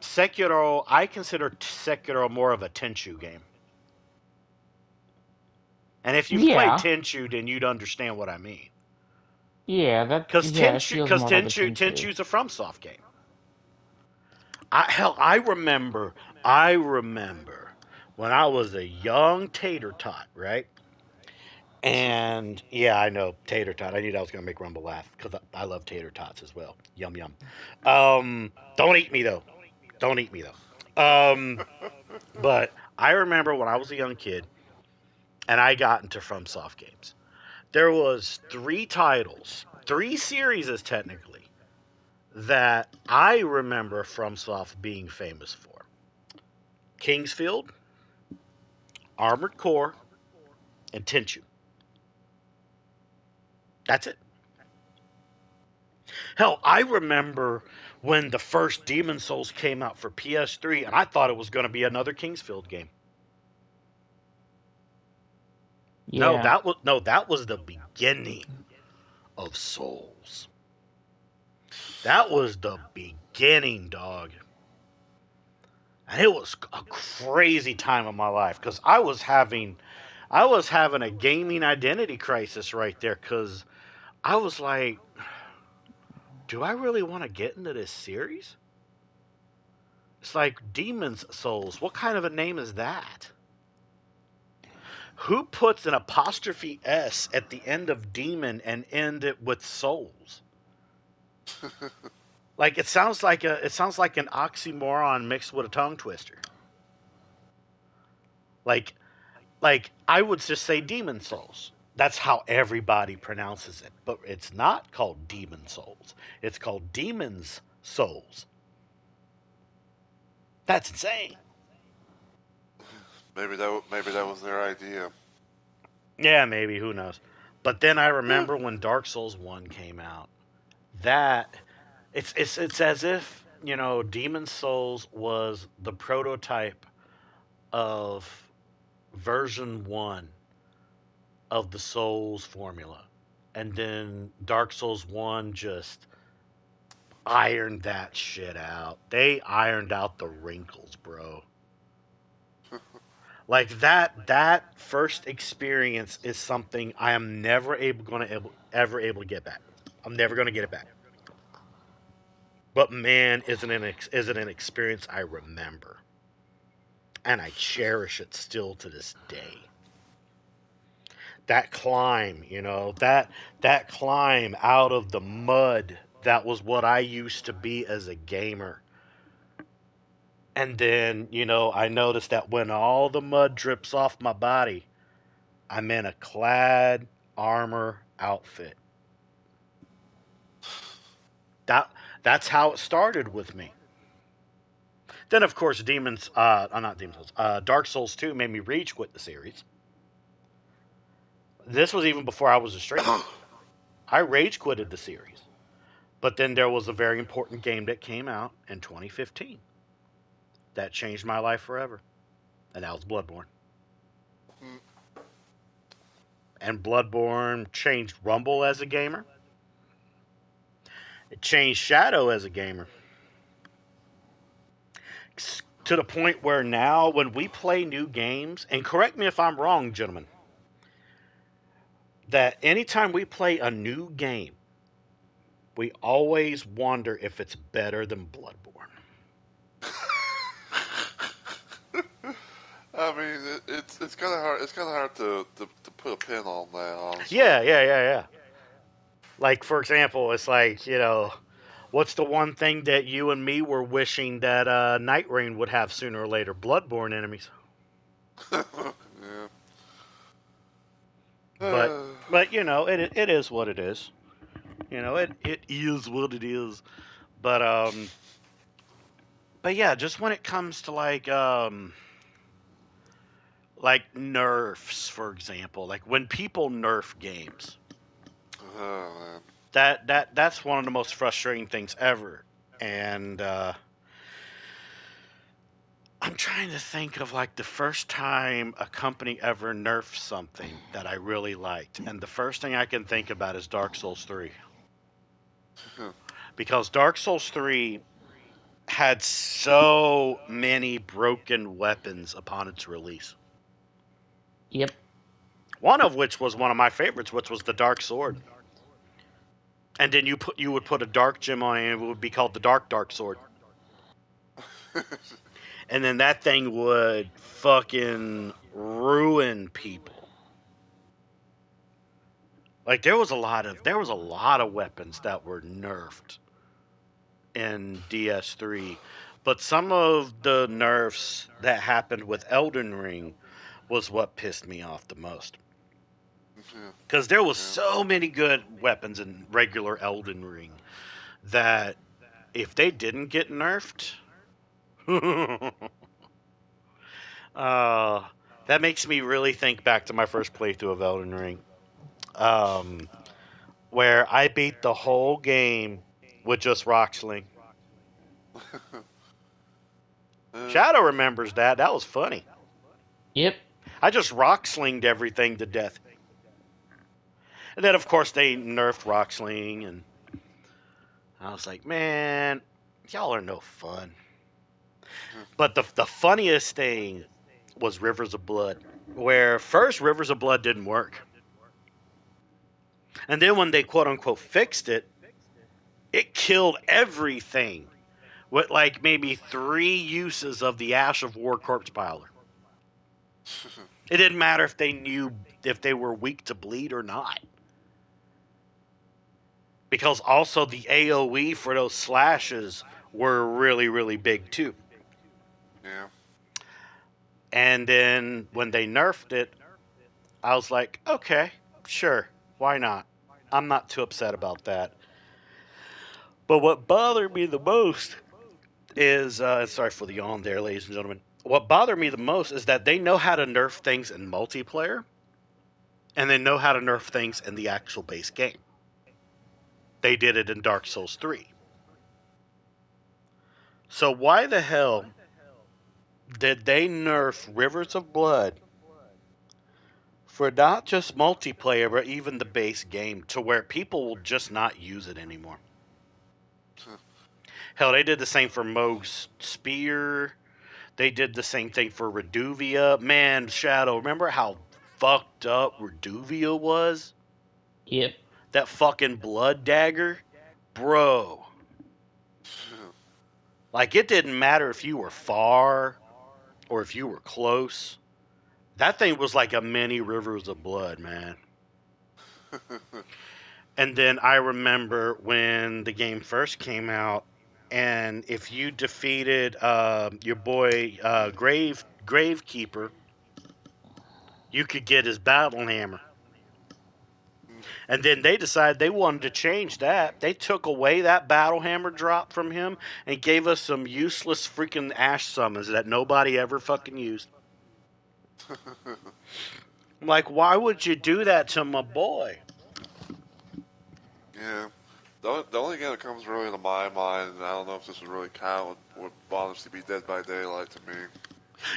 Sekiro. I consider Sekiro more of a Tenchu game. And if you've played Yeah. Tenchu, then you'd understand what I mean. Yeah, Because it feels more like a Tenchu. Tenchu's a FromSoft game. I remember when I was a young tater tot, right? And yeah, I know tater tot. I knew that was gonna make Rumble laugh because I love tater tots as well. Yum yum. Don't eat me though. Don't eat me though. But I remember when I was a young kid and I got into FromSoft games. There was 3 series technically that I remember FromSoft being famous for. Kingsfield, Armored Core, and Tenchu. That's it. Hell, I remember when the first Demon Souls came out for PS3, and I thought it was going to be another Kingsfield game. Yeah. That was the beginning of Souls. That was the beginning, dog. And it was a crazy time of my life because I was having a gaming identity crisis right there because I was like, do I really want to get into this series? It's like Demon's Souls. What kind of a name is that? Who puts an apostrophe S at the end of demon and end it with souls? Like it sounds like an oxymoron mixed with a tongue twister. Like I would just say Demon Souls. That's how everybody pronounces it. But it's not called Demon Souls. It's called Demon's Souls. That's insane. Maybe that was their idea. Yeah, maybe, who knows. But then I remember when Dark Souls 1 came out. That it's as if, Demon Souls was the prototype of version 1 of the Souls formula. And then Dark Souls 1 just ironed that shit out. They ironed out the wrinkles, bro. Like that first experience is something I am never able to get back. I'm never going to get it back. But man, is it an experience I remember. And I cherish it still to this day. That climb, that climb out of the mud, that was what I used to be as a gamer. And then, I noticed that when all the mud drips off my body, I'm in a clad armor outfit. That's how it started with me. Then, of course, Dark Souls 2 made me rage quit the series. This was even before I was a streamer. I rage quitted the series. But then there was a very important game that came out in 2015 that changed my life forever. And that was Bloodborne. And Bloodborne changed Rumble as a gamer. It changed Shadow as a gamer. to the point where now when we play new games, and correct me if I'm wrong, gentlemen, that anytime we play a new game, we always wonder if it's better than Bloodborne. I mean, it's kind of hard. It's kind of hard to put a pin on that, honestly. Yeah. Like, for example, it's like, what's the one thing that you and me were wishing that Night Rain would have sooner or later? Bloodborne enemies. Yeah. But it is what it is. It is what it is. But yeah, just when it comes to like nerfs, for example, like when people nerf games, Oh, man. that's one of the most frustrating things ever. And I'm trying to think of like the first time a company ever nerfed something that I really liked, and the first thing I can think about is Dark Souls 3. Because Dark Souls 3 had so many broken weapons upon its release. Yep. One of which was one of my favorites, which was the Dark Sword. And then you would put a dark gem on it, and it would be called the Dark Sword. And then that thing would fucking ruin people. Like there was a lot of weapons that were nerfed in DS3, but some of the nerfs that happened with Elden Ring was what pissed me off the most. Because there was so many good weapons in regular Elden Ring that if they didn't get nerfed, that makes me really think back to my first playthrough of Elden Ring, where I beat the whole game with just rock sling. Shadow remembers that. That was funny. Yep. I just rock slinged everything to death. And then, of course, they nerfed rock sling, and I was like, man, y'all are no fun. But the funniest thing was Rivers of Blood, where first Rivers of Blood didn't work. And then when they quote-unquote fixed it, it killed everything with like maybe 3 uses of the Ash of War Corpse Piler. It didn't matter if they were weak to bleed or not. Because also the AoE for those slashes were really, really big too. Yeah. And then when they nerfed it, I was like, okay, sure, why not? I'm not too upset about that. But what bothered me the most is, sorry for the yawn there, ladies and gentlemen. What bothered me the most is that they know how to nerf things in multiplayer, and they know how to nerf things in the actual base game. They did it in Dark Souls 3. So why the hell did they nerf Rivers of Blood for not just multiplayer, but even the base game, to where people will just not use it anymore? Hell, they did the same for Mohg's Spear. They did the same thing for Reduvia. Man, Shadow, remember how fucked up Reduvia was? Yep. That fucking blood dagger? Bro. Like, it didn't matter if you were far or if you were close. That thing was like a mini Rivers of Blood, man. And then I remember when the game first came out, and if you defeated your boy Gravekeeper, you could get his battle hammer. And then they decided they wanted to change that. They took away that battle hammer drop from him and gave us some useless freaking ash summons that nobody ever fucking used. I'm like, why would you do that to my boy? Yeah. The only game that comes really to my mind, and I don't know if this would really count, would honestly be Dead by Daylight to me.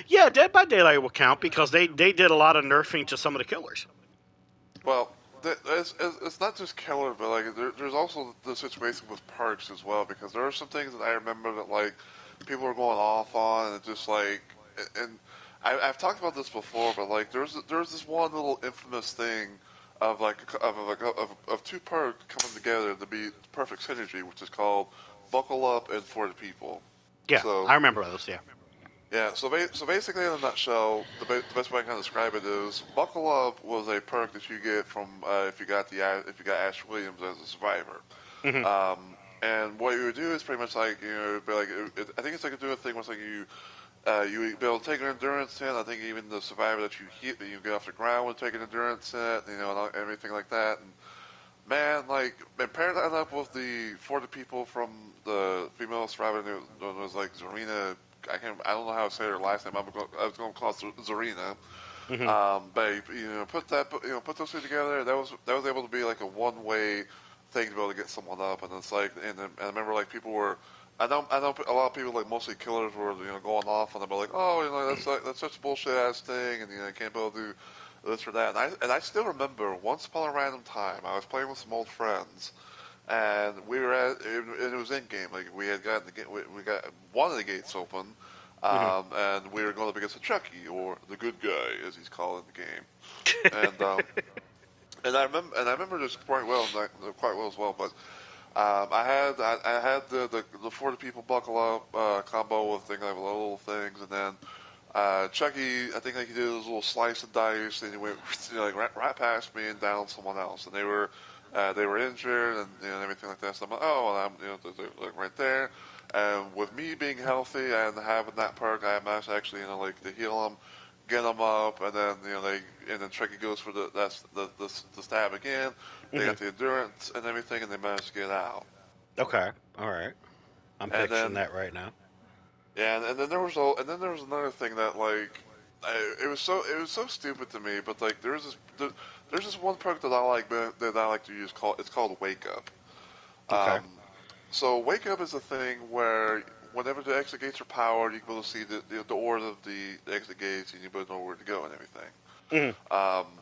Yeah, Dead by Daylight will count because they did a lot of nerfing to some of the killers. Well, it's not just killer, but like there's also the situation with perks as well, because there are some things that I remember that like people were going off on, and it's just like, and I've talked about this before, but like there's this one little infamous thing of like of two perks coming together to be perfect synergy, which is called Buckle Up and For the People. Yeah, So I remember those. Yeah. yeah, so basically in a nutshell, the best way I can describe it is Buckle Up was a perk that you get from if you got Ash Williams as a survivor. Hmm. And what you would do is pretty much like be like I think it's like a doing thing where it's like you be able to take an endurance hit. I think even the survivor that you hit that you get off the ground would take an endurance hit, and everything like that. And man, like, and pair that up with the For the People from the female survivor, it was like Zarina. I don't know how to say her last name. I was going to call it Zarina. Hmm. But put those two together. That was able to be like a one-way thing to be able to get someone up, and it's like, and I remember like people were. I know a lot of people, like mostly killers, were going off on them, like, oh, that's such a bullshit ass thing, and I can't be able to do this or that. And I still remember once upon a random time I was playing with some old friends, and we were and it was in game. Like we had gotten we got one of the gates open, Hmm. and we were going up against a Chucky, or the good guy as he's called in the game. And I remember this quite well as well. But I had the 40 people buckle up combo with like little things, and then Chucky, I think like he did his little slice and dice, and he went like right past me and down someone else, and they were injured and everything like that. So I'm like, oh, and I'm they're, like right there. And with me being healthy and having that perk, I managed to actually like to heal them, get them up, and then and then Chucky goes for the stab again. They Hmm. got the endurance and everything, and they managed to get out. Okay. All right. I'm And picturing then that right now. yeah, and then there was another thing that like it was so stupid to me, but like there's this one perk that I like to use called it's called Wake Up. Okay. Um, so Wake Up is a thing where whenever the exit gates are powered, you can be able to see the order of the exit gates, and you better know where to go and everything. Hmm.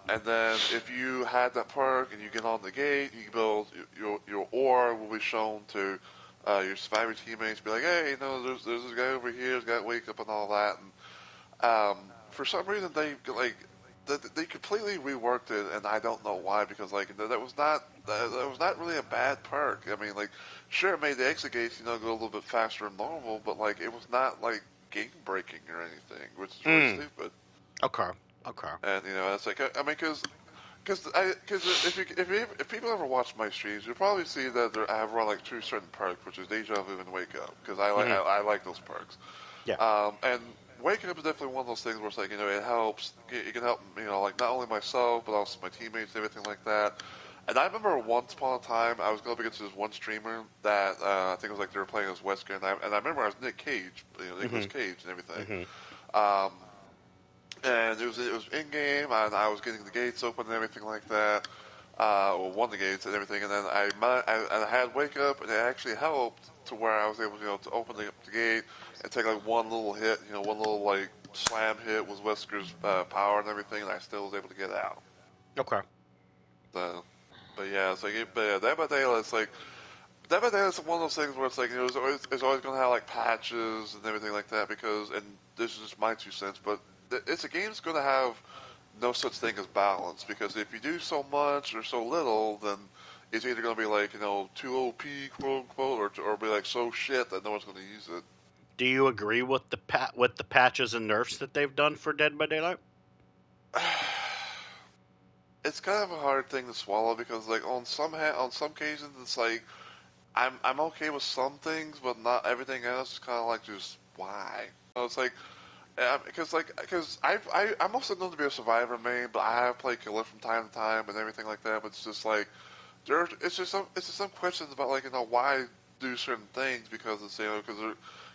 And then if you had that perk and you get on the gate, you can build your ore will be shown to your survivor teammates. Be like, hey, there's this guy over here who's got Wake Up and all that. And for some reason, they completely reworked it, and I don't know why. Because like that was not really a bad perk. I mean, like sure it made the exit gates go a little bit faster than normal, but like it was not like game breaking or anything, which is really Mm. stupid. Okay. Okay. And it's like I mean, because if people ever watch my streams, you'll probably see that I have run like two certain perks, which is Deja Vu and Wake Up, because Hmm. I like those perks. Yeah. And Wake Up is definitely one of those things where it's like it helps. It can help like not only myself but also my teammates and everything like that. And I remember once upon a time I was going up against this one streamer that I think it was like they were playing as Wesker, and I remember I was Nick Cage, Nicolas Hmm. Cage and everything. Hmm. Um, and it was in game, and I was getting the gates open and everything like that. Well, one of the gates and everything, and then I had Wake Up, and it actually helped to where I was able to open the gate and take like one little hit, one little like slam hit with Wesker's power and everything, and I still was able to get out. Okay. So, but yeah, it's like but yeah, Dead by Daylight, it's like Dead by Daylight is one of those things where it's like it's always going to have like patches and everything like that because, and this is just my 2 cents, but it's a game's going to have no such thing as balance, because if you do so much or so little, then it's either going to be like too OP, quote unquote, or be like so shit that no one's going to use it. Do you agree with the patches and nerfs that they've done for Dead by Daylight? It's kind of a hard thing to swallow because like on some occasions it's like I'm okay with some things, but not everything else. Is kind of like just why. It's like because I'm also known to be a survivor main, but I have played killer from time to time and everything like that. But it's just like it's just some questions about like why do certain things, because it's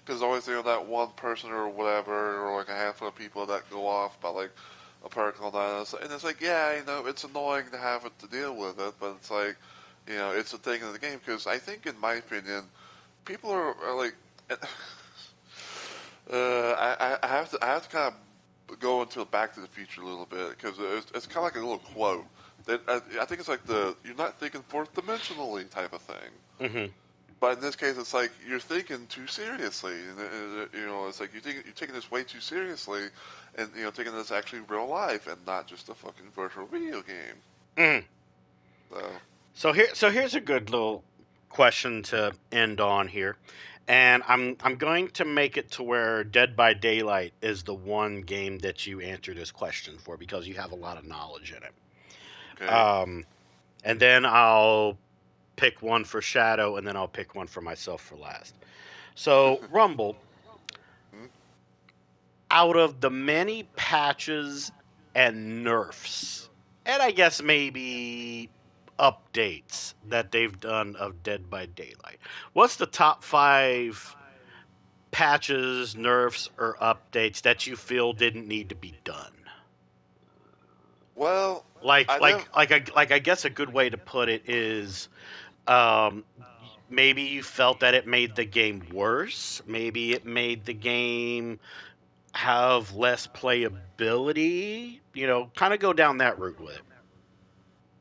because always that one person or whatever, or like a handful of people that go off about like a perk and all that, and it's like yeah, it's annoying to have it to deal with it, but it's like it's a thing in the game, because I think in my opinion people are like I have to kind of go into Back to the Future a little bit, because it's kind of like a little quote that I think it's like the you're not thinking fourth dimensionally type of thing. Hmm. But in this case, it's like you're thinking too seriously, and it's like you're taking this way too seriously, and taking this actually real life and not just a fucking virtual video game. Mm. So Here's a good little question to end on here, and I'm going to make it to where Dead by Daylight is the one game that you answer this question for because you have a lot of knowledge in it. okay. And then I'll pick one for Shadow, and then I'll pick one for myself for last. So Rumble, Hmm? out of the many patches and nerfs, and I guess maybe updates that they've done of Dead by Daylight, what's the top 5 patches, nerfs, or updates that you feel didn't need to be done? Well, Like, I never. I guess a good way to put it is, um, maybe you felt that it made the game worse. Maybe it made the game have less playability. Kind of go down that route with it.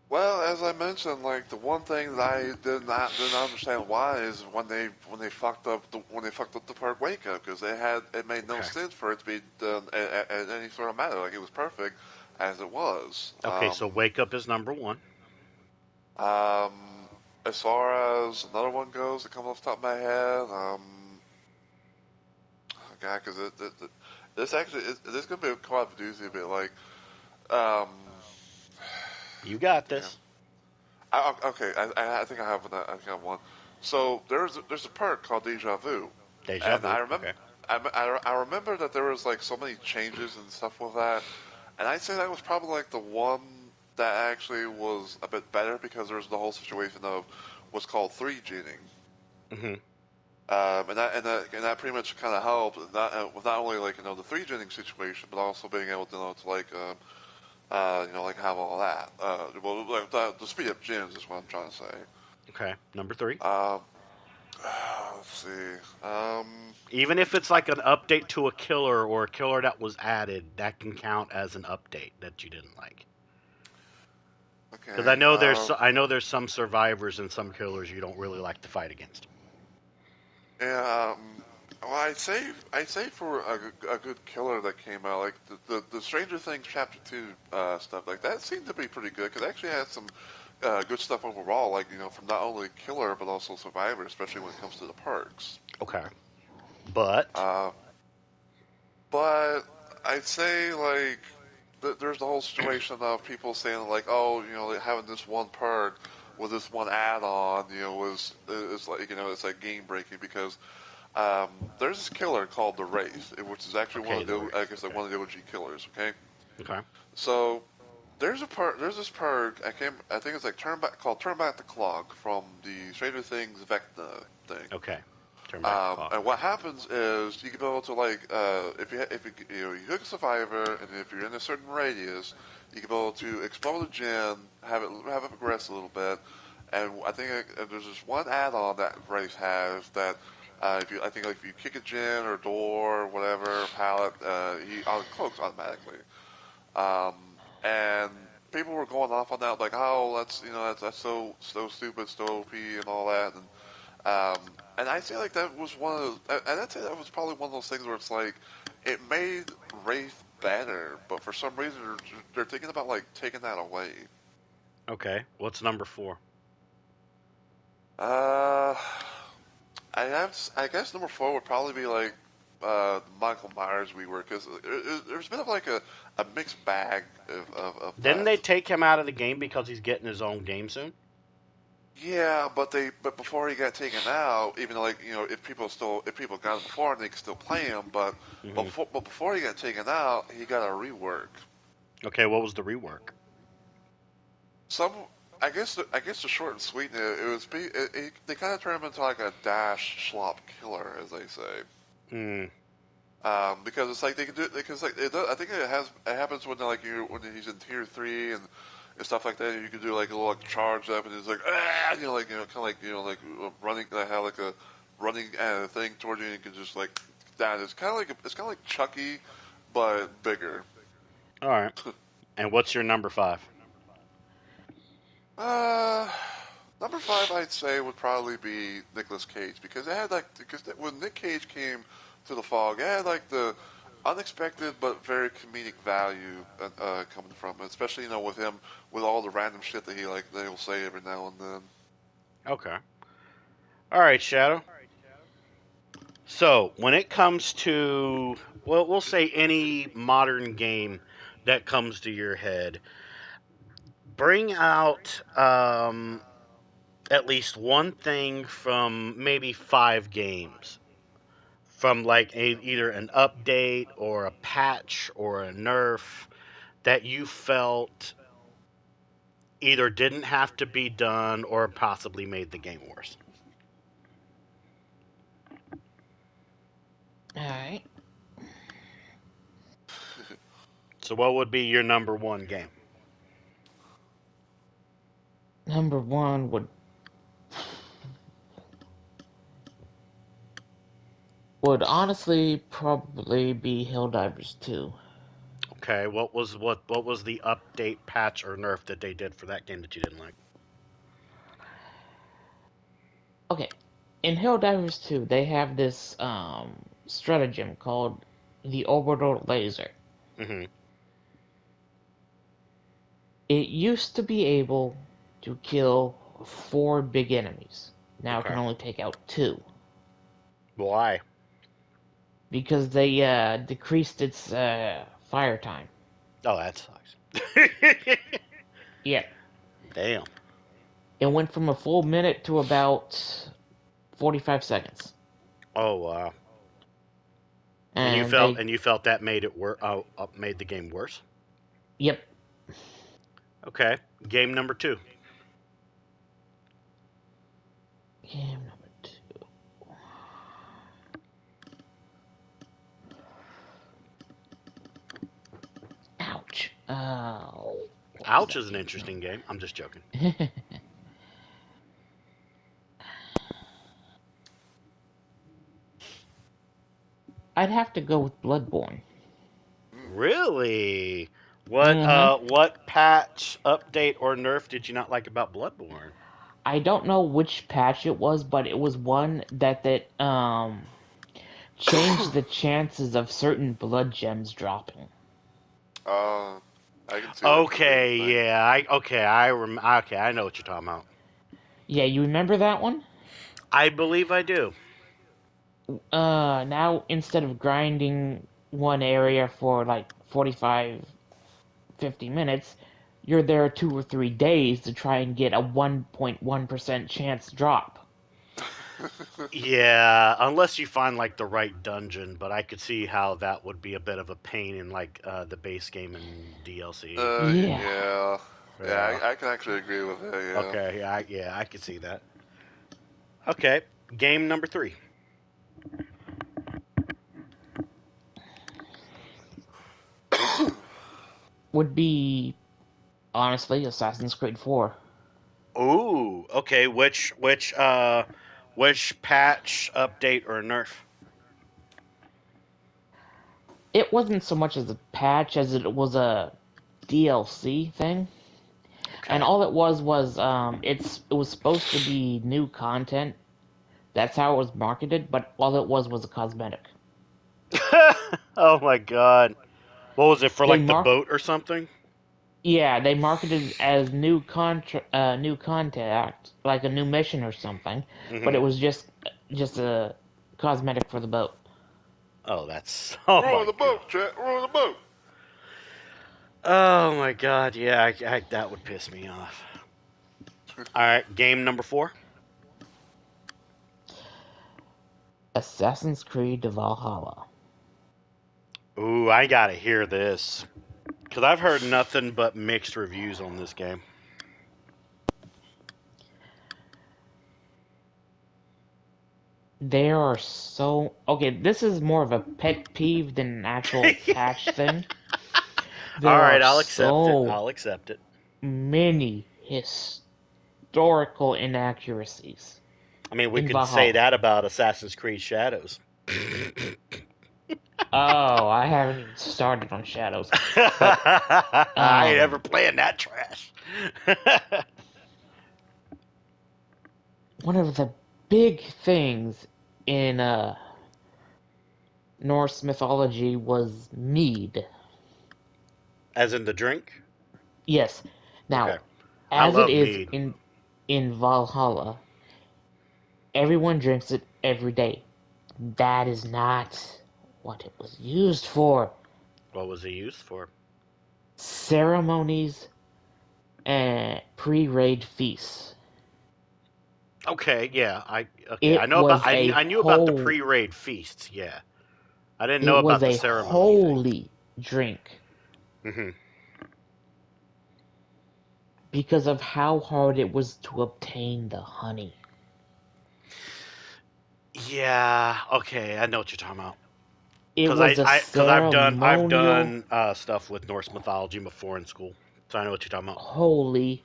Well, as I mentioned, like the one thing that I didn't understand why is when they fucked up the part wake up, because it made no Okay. sense for it to be done at any sort of matter. Like it was perfect as it was. Okay, so Wake Up is number 1. Um, as far as another one goes, that comes off the top of my head, oh God, because this actually this gonna be quite a doozy a bit. Like, um, You got damn. this. Okay, I think I have one. I think I have one. So there's a perk called Deja Vu, Deja and Vu. I remember Okay. I remember that there was like so many changes and stuff with that, and I'd say that was probably like the one that actually was a bit better because there was the whole situation of what's called 3Gening. Hmm. And that pretty much kind of helped with not only like the 3Gening situation, but also being able to like like have all that. Well, like the speed up gens is what I'm trying to say. Okay. Number 3. Um, let's see. Even if it's like an update to a killer or a killer that was added, that can count as an update that you didn't like. Because Okay. I know there's some survivors and some killers you don't really like to fight against. Yeah. Well, I'd say for a good killer that came out, like the Stranger Things Chapter 2 stuff, like that seemed to be pretty good because it actually had some good stuff overall, like from not only killer but also survivor, especially when it comes to the perks. Okay. But Uh, but I'd say like there's the whole situation of people saying like, oh, like, having this one perk with this one add-on, was is like it's like game breaking because um, there's this killer called the Wraith, which is actually one okay, of the the I Wraith. guess like Okay. one of the OG killers. Okay, Okay. so there's this perk I think it's like turn back the clock from the Stranger Things Vecna thing. Okay. Turn back the clock. And what happens is you can be able to like if you hook a survivor and if you're in a certain radius, you can be able to explode a gen, have it progress a little bit, and I think there's this one add-on that Race has that if you I think like if you kick a gen or door or whatever pallet, he cloaks automatically. Um, and people were going off on that like, oh, that's so stupid, so OP and all that, and I feel like that was and I'd say that was probably one of those things where it's like, it made Wraith better, but for some reason they're thinking about like taking that away. Okay. What's number 4? Uh, I guess number 4 would probably be like, Michael Myers rework, because there's been like a mixed bag of Didn't that. they take him out of the game because he's getting his own game soon? Yeah, but before he got taken out, even though like if people got him before, they could still play him. Hmm. But before he got taken out, he got a rework. Okay. What was the rework? Some I guess the short and sweet they kind of turn him into like a dash slop killer, as they say. Hmm. Because it's like they can do it because like I think it happens when like when he's in tier 3 and stuff like that. You can do like a little like charge up and it's like like kind of like like running have like a running thing towards you and you can just like down. It's kind of like Chucky, but bigger. All right. And what's your number 5? Uh, number 5, I'd say, would probably be Nicolas Cage, because it had when Nick Cage came to the fog, it had the unexpected but very comedic value coming from it, especially with him with all the random shit that he'll say every now and then. Okay. All right, Shadow. So when it comes to, well, we'll say any modern game that comes to your head, bring out at least one thing from maybe 5 games. From either an update or a patch or a nerf that you felt either didn't have to be done or possibly made the game worse. Alright. So what would be your number 1 game? Number 1 would honestly probably be Helldivers 2. Okay, what was the update, patch, or nerf that they did for that game that you didn't like? Okay, in Helldivers 2, they have this stratagem called the orbital laser. Mm-hmm. It used to be able to kill 4 big enemies. Now it Okay. can only take out 2. Why? Because they decreased its fire time. Oh, that sucks. Yeah. Damn. It went from a full minute to about 45 seconds. Oh wow. And you And felt that made it made the game worse? Yep. Okay. Game number 2. Game number 2. Ouch. Oh. Ouch is an interesting game. I'm just joking. I'd have to go with Bloodborne. Really? Mm-hmm. What patch, update, or nerf did you not like about Bloodborne? I don't know which patch it was, but it was one that changed the chances of certain blood gems dropping. I can see that Okay, thing. yeah, okay, I know what you're talking about. Yeah, you remember that one? I believe I do. Now instead of grinding one area for like 45, 50 minutes, you're there 2 or 3 days to try and get a 1.1% chance drop. Yeah, unless you find the right dungeon, but I could see how that would be a bit of a pain in the base game and DLC. Yeah. Yeah, I can actually agree with that, yeah. Okay, yeah, I could see that. Okay, game number 3. Would be, honestly, Assassin's Creed 4. Ooh, okay, which patch, update, or nerf? It wasn't so much as a patch as it was a DLC thing. Okay. And all it was it was supposed to be new content. That's how it was marketed, but all it was a cosmetic. Oh my god. What was it for, They the boat or something? Yeah, they marketed it as new contact, like a new mission or something, but it was just a cosmetic for the boat. Oh, that's Row the boat, Chet. Row the boat. Oh my god, yeah, that would piss me off. All right, game number 4. Assassin's Creed Valhalla. Ooh, I gotta hear this because I've heard nothing but mixed reviews on this game. There are so okay. This is more of a pet peeve than an actual patch thing. There All right, are I'll accept it. so I'll accept it. many historical inaccuracies. I mean, we in could Valhalla. say that about Assassin's Creed Shadows. Oh, I haven't even started on Shadows. I ain't ever playing that trash. one of the big things in Norse mythology was mead. As in the drink? Yes. Okay. Now, I as it love is mead. in Valhalla, everyone drinks it every day. That is not what it was used for. What was it used for? Ceremonies and pre-raid feasts. Okay, yeah. I It know about was a I knew about the whole pre-raid feasts, yeah. I didn't know it was about the a ceremony thing. holy drink Hmm. because of how hard it was to obtain the honey. Yeah, okay, I know what you're talking about. It Cuz was a cuz I've ceremonial done stuff with Norse mythology before in school. So I know what you're talking about. holy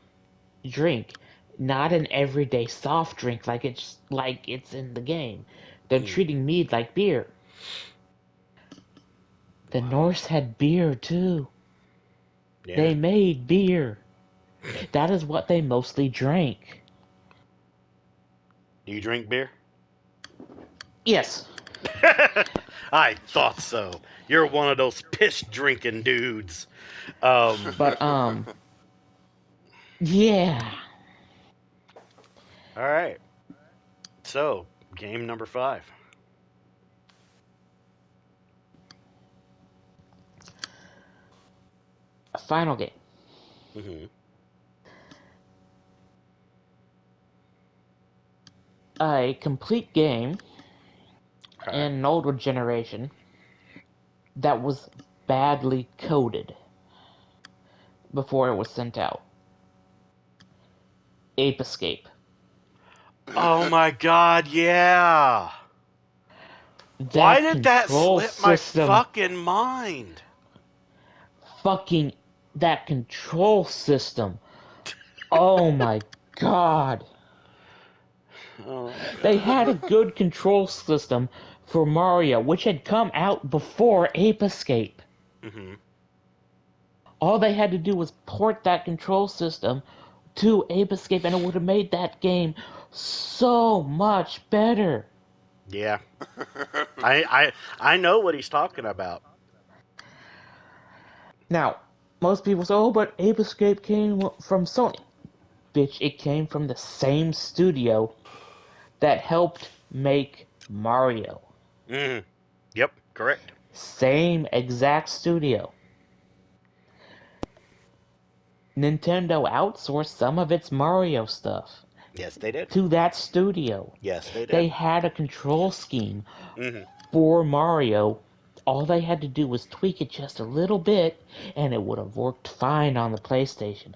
drink, not an everyday soft drink like it's in the game. They're Mm. treating mead like beer. The Wow. Norse had beer too. Yeah. They made beer. That is what they mostly drank. Do you drink beer? Yes, I thought so. You're one of those piss drinking dudes. Um, but yeah. all right. So, game number 5. A final game. Hmm. A complete game Okay. in an older generation that was badly coded before it was sent out. Ape Escape. Oh my god, yeah. Why That did that control slip my system, fucking mind? fucking, that control system. Oh my god. Oh They had a god. good control system for Mario, which had come out before Ape Escape. Hmm. All they had to do was port that control system to Ape Escape, and it would have made that game so much better. Yeah. I know what he's talking about. Now, most people say, oh, but Ape Escape came from Sony. Bitch, it came from the same studio that helped make Mario. Hmm. Yep, correct. Same exact studio. Nintendo outsourced some of its Mario stuff Yes, they did. to that studio. Yes, they did. They had a control scheme Hmm. for Mario. All they had to do was tweak it just a little bit, and it would have worked fine on the PlayStation.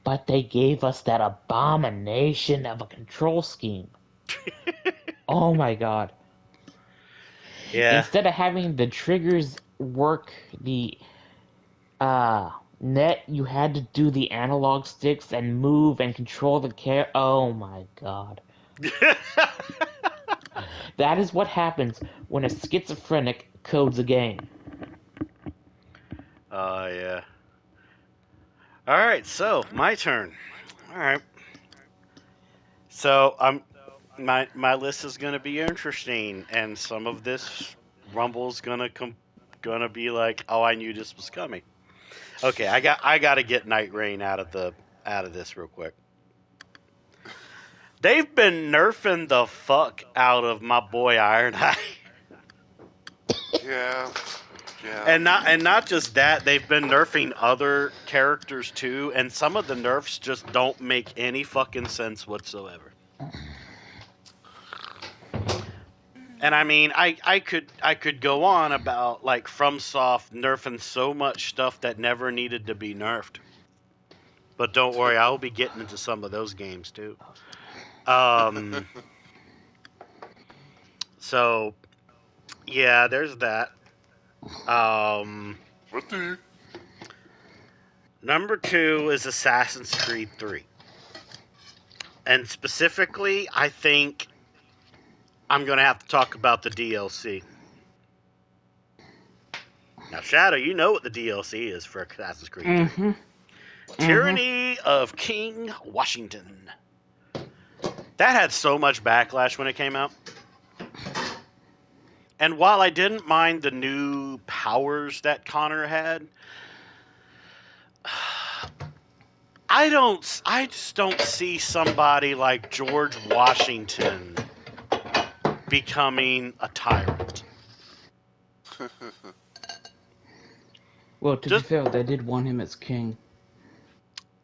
But they gave us that abomination of a control scheme. Oh my god. Yeah. Instead of having the triggers work the net, you had to do the analog sticks and move and control the Oh my god. That is what happens when a schizophrenic codes a game. Yeah. All right, so my turn. All right. So my list is gonna be interesting, and some of this Rumble's gonna be like, oh, I knew this was coming. Okay, I got to get Night Rain out of this real quick. They've been nerfing the fuck out of my boy Ironhide. Yeah. Yeah. And not just that, they've been nerfing other characters too, and some of the nerfs just don't make any fucking sense whatsoever. And I mean, I could go on about like FromSoft nerfing so much stuff that never needed to be nerfed. But don't worry, I'll be getting into some of those games too. Um, so yeah, there's that. What do you? Number 2 is Assassin's Creed 3. And specifically, I think I'm going to have to talk about the DLC. Now, Shadow, you know what the DLC is for Assassin's Creed 3. Mm-hmm. Tyranny of King Washington. That had so much backlash when it came out. And while I didn't mind the new powers that Connor had, I just don't see somebody like George Washington becoming a tyrant. Well, to be fair, they did want him as king.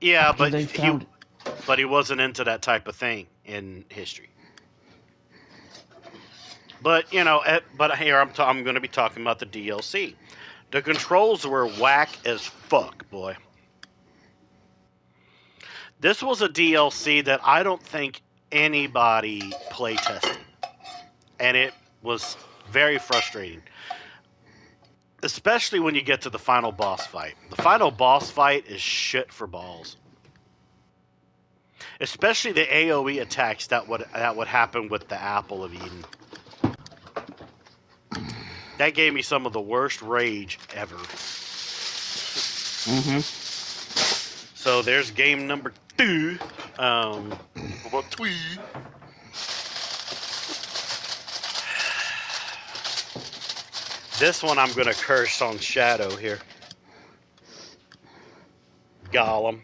Yeah, After but they found... he wasn't into that type of thing in history. But you know, but here I'm going to be talking about the DLC. The controls were whack as fuck, boy. This was a DLC that I don't think anybody play tested, and it was very frustrating. Especially when you get to the final boss fight. The final boss fight is shit for balls. Especially the AoE attacks that would happen with the Apple of Eden. That gave me some of the worst rage ever. Mm-hmm. So there's game number 2. What about Twee? This one I'm going to curse on Shadow here. Gollum.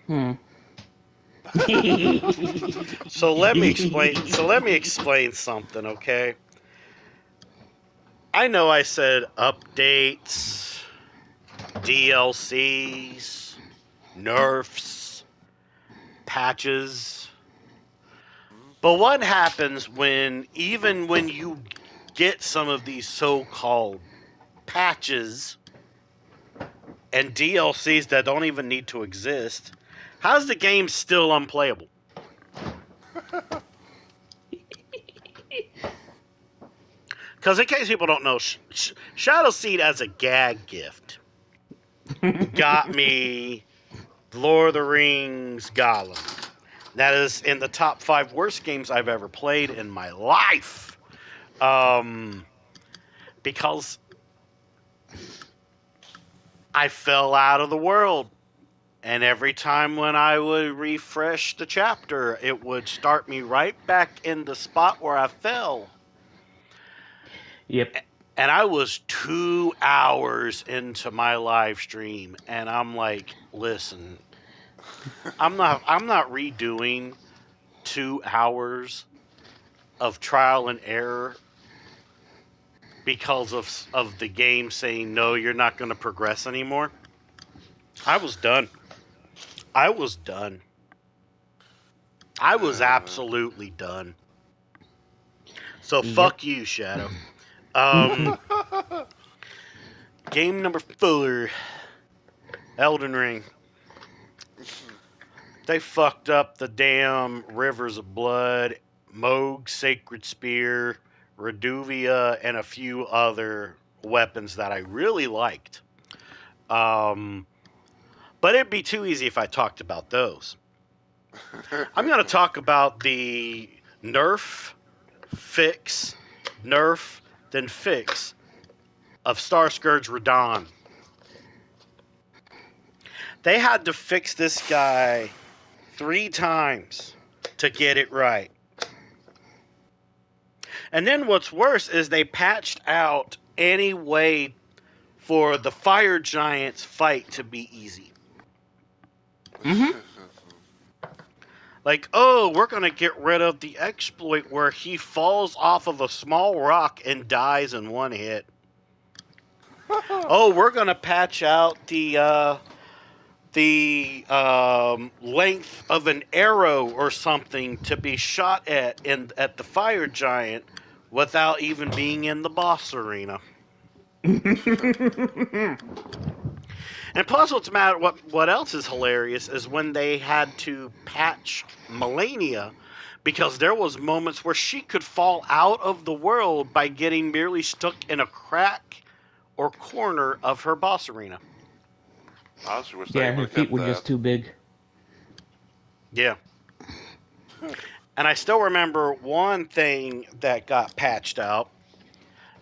So let me explain something, okay? I know I said updates, DLCs, NERFs, patches. But what happens even when you get some of these so-called patches and DLCs that don't even need to exist? How's the game still unplayable? Because in case people don't know, Shadow Seed as a gag gift got me Lord of the Rings Gollum. That is in the top 5 worst games I've ever played in my life. Because I fell out of the world. And every time when I would refresh the chapter, it would start me right back in the spot where I fell. Yep. And I was 2 hours into my live stream, and I'm like, listen, I'm not redoing 2 hours of trial and error because of the game saying, no, you're not going to progress anymore. I was done. I was absolutely done. So fuck you, Shadow. Game number 4, Elden Ring. They fucked up the damn Rivers of Blood, Mohg's Sacred Spear, Reduvia, and a few other weapons that I really liked. But it'd be too easy if I talked about those. I'm going to talk about the nerf, then fix of Starscourge Radahn. They had to fix this guy 3 times to get it right. And then what's worse is they patched out any way for the Fire Giant's fight to be easy. Mm-hmm. Like, oh, we're going to get rid of the exploit where he falls off of a small rock and dies in 1 hit. Oh, we're going to patch out the length of an arrow or something to be shot at the Fire Giant without even being in the boss arena. And plus, what else is hilarious is when they had to patch Melania, because there was moments where she could fall out of the world by getting merely stuck in a crack or corner of her boss arena. Honestly, wish Yeah, her feet were just too big. Yeah. And I still remember one thing that got patched out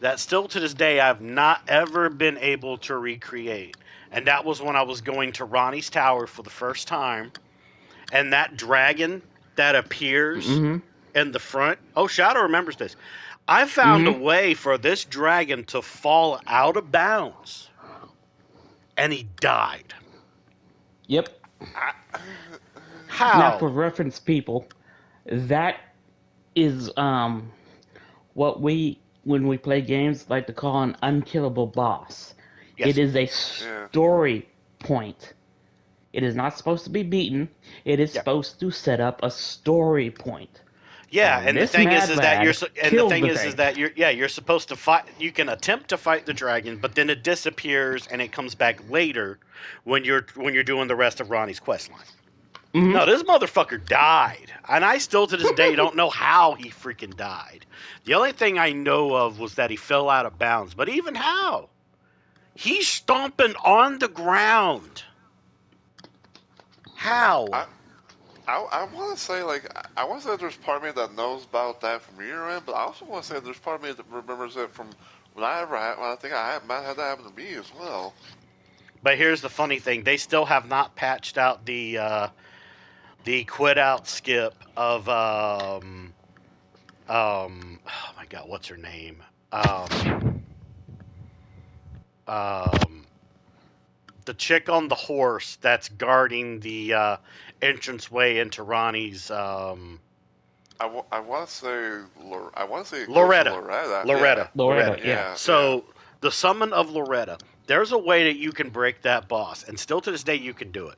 that still to this day I've not ever been able to recreate. And that was when I was going to Ronnie's Tower for the first time. And that dragon that appears in the front. Oh, Shadow remembers this. I found a way for this dragon to fall out of bounds, and he died. Yep. How? Now, for reference, people, that is what we, when we play games, like to call an unkillable boss. Yes. It is a story point. It is not supposed to be beaten. It is supposed to set up a story point. Yeah, and the thing is that you're supposed to fight. You can attempt to fight the dragon, but then it disappears and it comes back later when you're doing the rest of Ronnie's quest line. Mm-hmm. No, this motherfucker died, and I still to this day don't know how he freaking died. The only thing I know of was that he fell out of bounds, but even how? He's stomping on the ground. How? I want to say, like, I want to say there's part of me that knows about that from your end, but I also want to say there's part of me that remembers it from when I think I might have that happen to me as well. But here's the funny thing: they still have not patched out the quit out skip of oh my god, what's her name? The chick on the horse that's guarding the entranceway into Ronnie's. I want to say Loretta. Loretta. Yeah. So the summon of Loretta. There's a way that you can break that boss, and still to this day you can do it.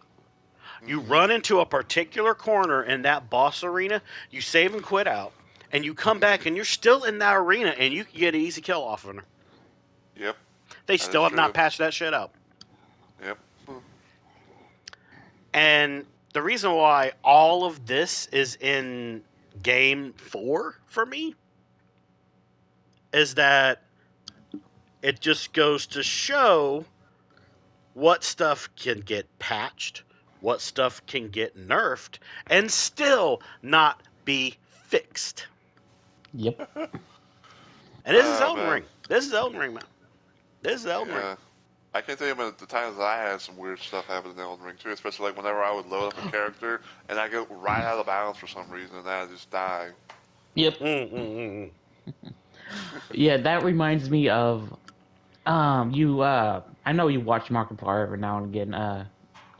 You run into a particular corner in that boss arena, you save and quit out, and you come back and you're still in that arena, and you can get an easy kill off of her. Yep. They still have not patched that shit out. Yep. And the reason why all of this is in Game 4 for me is that it just goes to show what stuff can get patched, what stuff can get nerfed, and still not be fixed. Yep. And this is Elden Ring. This is Elden Ring, man. This is Elden Ring. I can't tell you about the times that I had some weird stuff happen in Elden Ring too, especially like whenever I would load up a character and I go right out of bounds for some reason and I just die. Yep. Yeah, that reminds me of I know you watch Markiplier every now and again,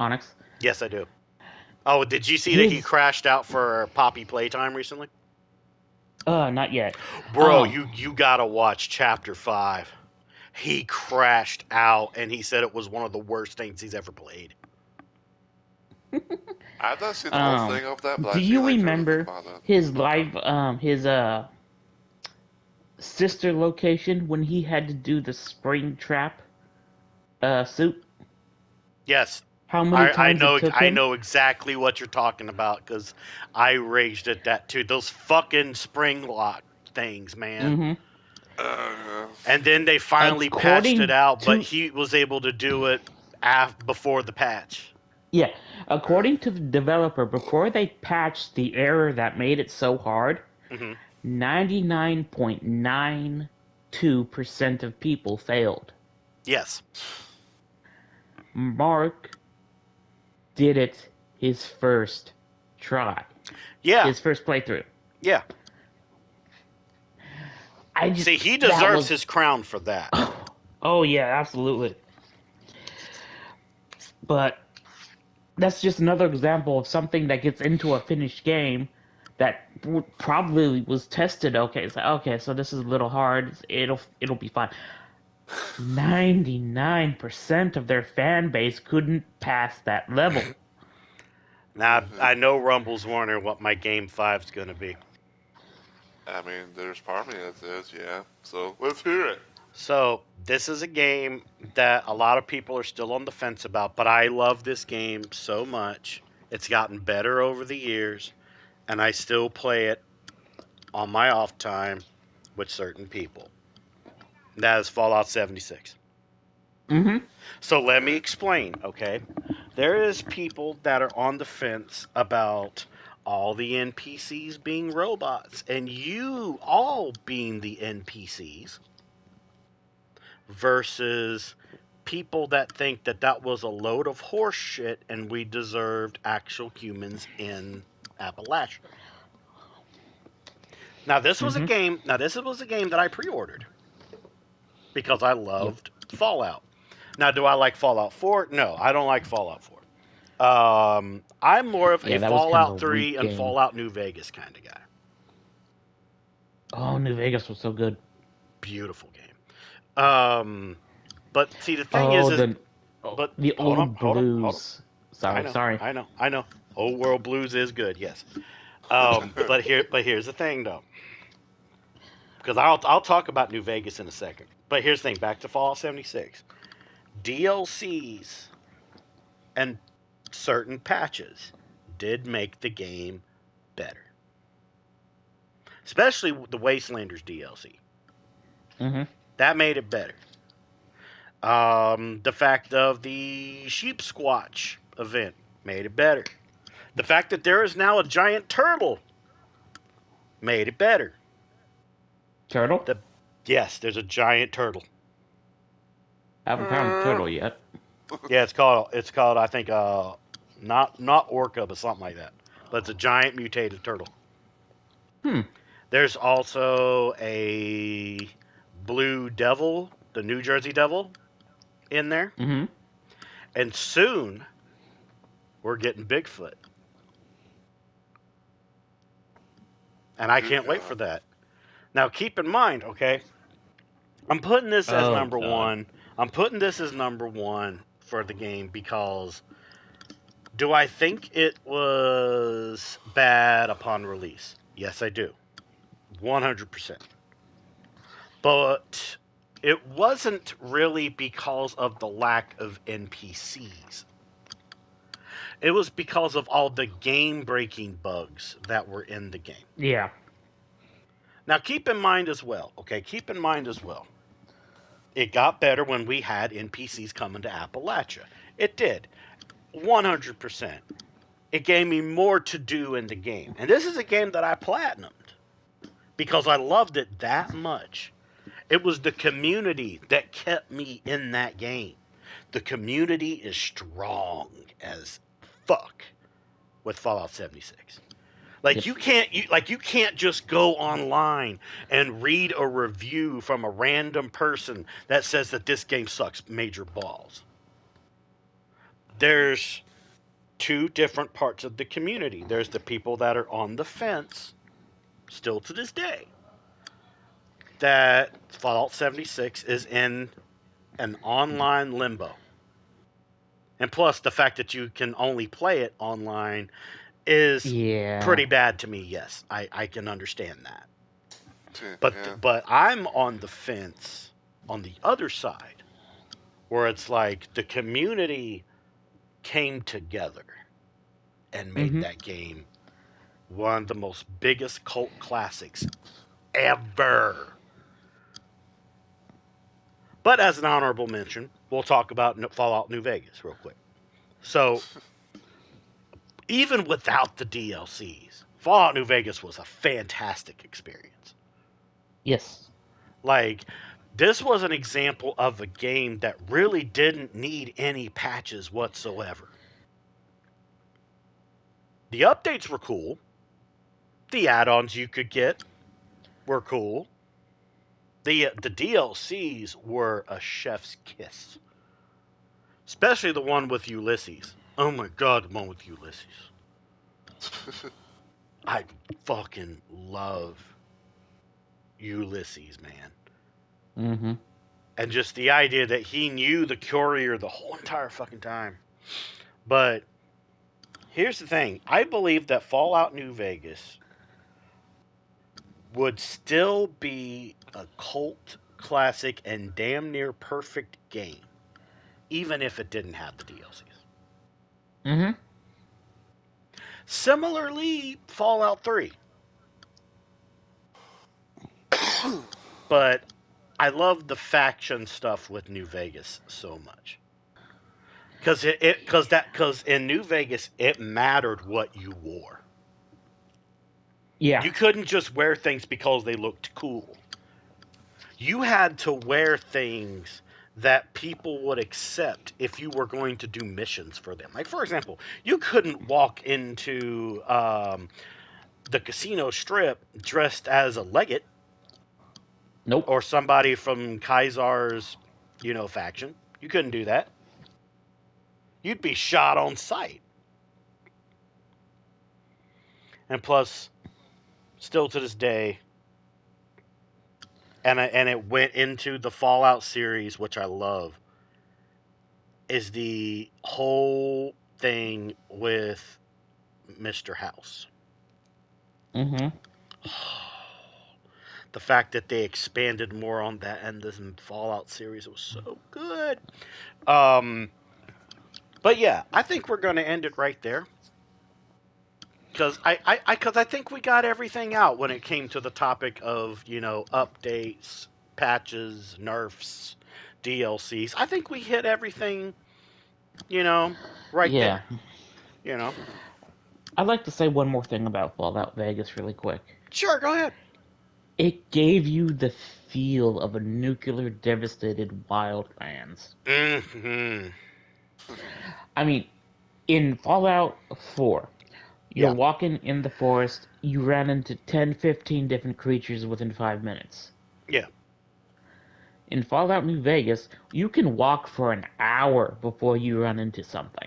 Onyx. Yes, I do. Oh, did you see that he crashed out for Poppy Playtime recently? Not yet. Bro, you gotta watch Chapter 5. He crashed out, and he said it was one of the worst things he's ever played. I've not seen the whole thing of that, but do you remember his live, his sister location when he had to do the spring trap suit? Yes. How many times I know exactly what you're talking about, because I raged at that too. Those fucking spring lock things, man. Mm-hmm. And then they finally patched it out, but he was able to do it before the patch. Yeah, according to the developer, before they patched the error that made it so hard, 99.92% of people failed. Yes. Mark did it his first try. Yeah. His first playthrough. Yeah. See, he deserves his crown for that. Oh, yeah, absolutely. But that's just another example of something that gets into a finished game that probably was tested. Okay, so this is a little hard. It'll be fine. 99% of their fan base couldn't pass that level. Now, I know Rumble's wondering what my Game 5's going to be. I mean, there's part of me that says, yeah. So, let's hear it. So, this is a game that a lot of people are still on the fence about, but I love this game so much. It's gotten better over the years, and I still play it on my off time with certain people. That is Fallout 76. So let me explain, okay? There is people that are on the fence about all the NPCs being robots, and you all being the NPCs, versus people that think that that was a load of horse shit and we deserved actual humans in Appalachia. Now this was a game. Now this was a game that I pre-ordered because I loved Fallout. Now, do I like Fallout 4? No, I don't like Fallout 4. I'm more of a that was kind of Fallout a 3 weak and game. Fallout New Vegas kind of guy. Oh, New Vegas was so good. Beautiful game. But see, the thing is, but the hold on, old hold on, hold on. blues. Sorry. I know. Old World Blues is good, yes. But here's the thing, though, because I'll talk about New Vegas in a second. But here's the thing: back to Fallout 76, DLCs and certain patches did make the game better, especially the Wastelanders DLC. That made it better. The fact of the Sheep Squatch event made it better. The fact that there is now a giant turtle made it better. Turtle? Yes, there's a giant turtle. I haven't found a turtle yet. Yeah, it's called I think not orca, but something like that. But it's a giant mutated turtle. There's also a blue devil, the New Jersey devil, in there. And soon we're getting Bigfoot. And I can't wait for that. Now keep in mind, okay, I'm putting this as number one. I'm putting this as number one for the game because do I think it was bad upon release? Yes, I do. 100%. But it wasn't really because of the lack of NPCs. It was because of all the game-breaking bugs that were in the game. Yeah. Now, keep in mind as well, okay? Keep in mind as well. It got better when we had NPCs coming to Appalachia. It did. 100%. It gave me more to do in the game. And this is a game that I platinumed because I loved it that much. It was the community that kept me in that game. The community is strong as fuck with Fallout 76. Like you can't just go online and read a review from a random person that says that this game sucks major balls. There's two different parts of the community. There's the people that are on the fence, still to this day, that Fallout 76 is in an online limbo. And plus, the fact that you can only play it online is pretty bad to me. Yes, I can understand that. But I'm on the fence on the other side, where it's like the community came together and made that game one of the most biggest cult classics ever. But as an honorable mention, we'll talk about Fallout New Vegas real quick. So, even without the DLCs, Fallout New Vegas was a fantastic experience. Yes. Like, this was an example of a game that really didn't need any patches whatsoever. The updates were cool. The add-ons you could get were cool. The DLCs were a chef's kiss. Especially the one with Ulysses. Oh my god, the one with Ulysses. I fucking love Ulysses, man. And just the idea that he knew the courier the whole entire fucking time. But here's the thing. I believe that Fallout New Vegas would still be a cult classic and damn near perfect game, even if it didn't have the DLCs. Similarly, Fallout 3. But I love the faction stuff with New Vegas so much. Because in New Vegas, it mattered what you wore. Yeah. You couldn't just wear things because they looked cool. You had to wear things that people would accept if you were going to do missions for them. Like, for example, you couldn't walk into the casino strip dressed as a legate Nope. or somebody from Kaisar's, faction. You couldn't do that. You'd be shot on sight. And plus, still to this day, and it went into the Fallout series, which I love, is the whole thing with Mr. House. Mm-hmm. The fact that they expanded more on that and this Fallout series, it was so good. But yeah, I think we're going to end it right there. Because I think we got everything out when it came to the topic of, updates, patches, nerfs, DLCs. I think we hit everything, right Yeah. there. I'd like to say one more thing about Fallout Vegas really quick. Sure, go ahead. It gave you the feel of a nuclear devastated wildlands. Mm-hmm. I mean, in Fallout 4, you're Yeah. walking in the forest, you ran into 10, 15 different creatures within 5 minutes. Yeah. In Fallout New Vegas, you can walk for an hour before you run into something.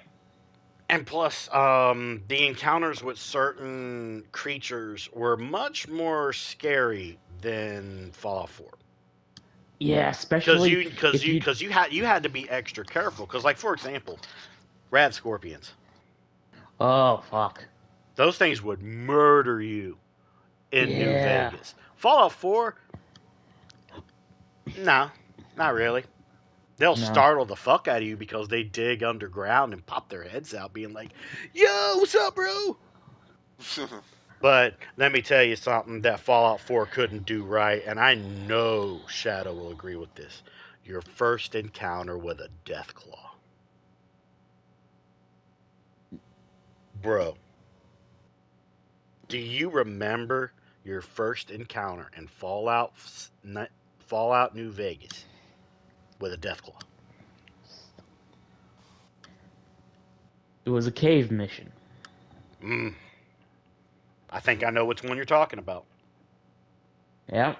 And plus, the encounters with certain creatures were much more scary than Fallout 4. Yeah, especially Because if you... you had to be extra careful. Because, like, for example, rad scorpions. Oh, fuck. Those things would murder you in New Yeah. Vegas. Fallout 4, no, not really. They'll No. startle the fuck out of you because they dig underground and pop their heads out, being like, "Yo, what's up, bro?" But let me tell you something that Fallout 4 couldn't do right, and I know Shadow will agree with this. Your first encounter with a Deathclaw. Bro, do you remember your first encounter in Fallout New Vegas with a Deathclaw? It was a cave mission. I think I know which one you're talking about. Yep.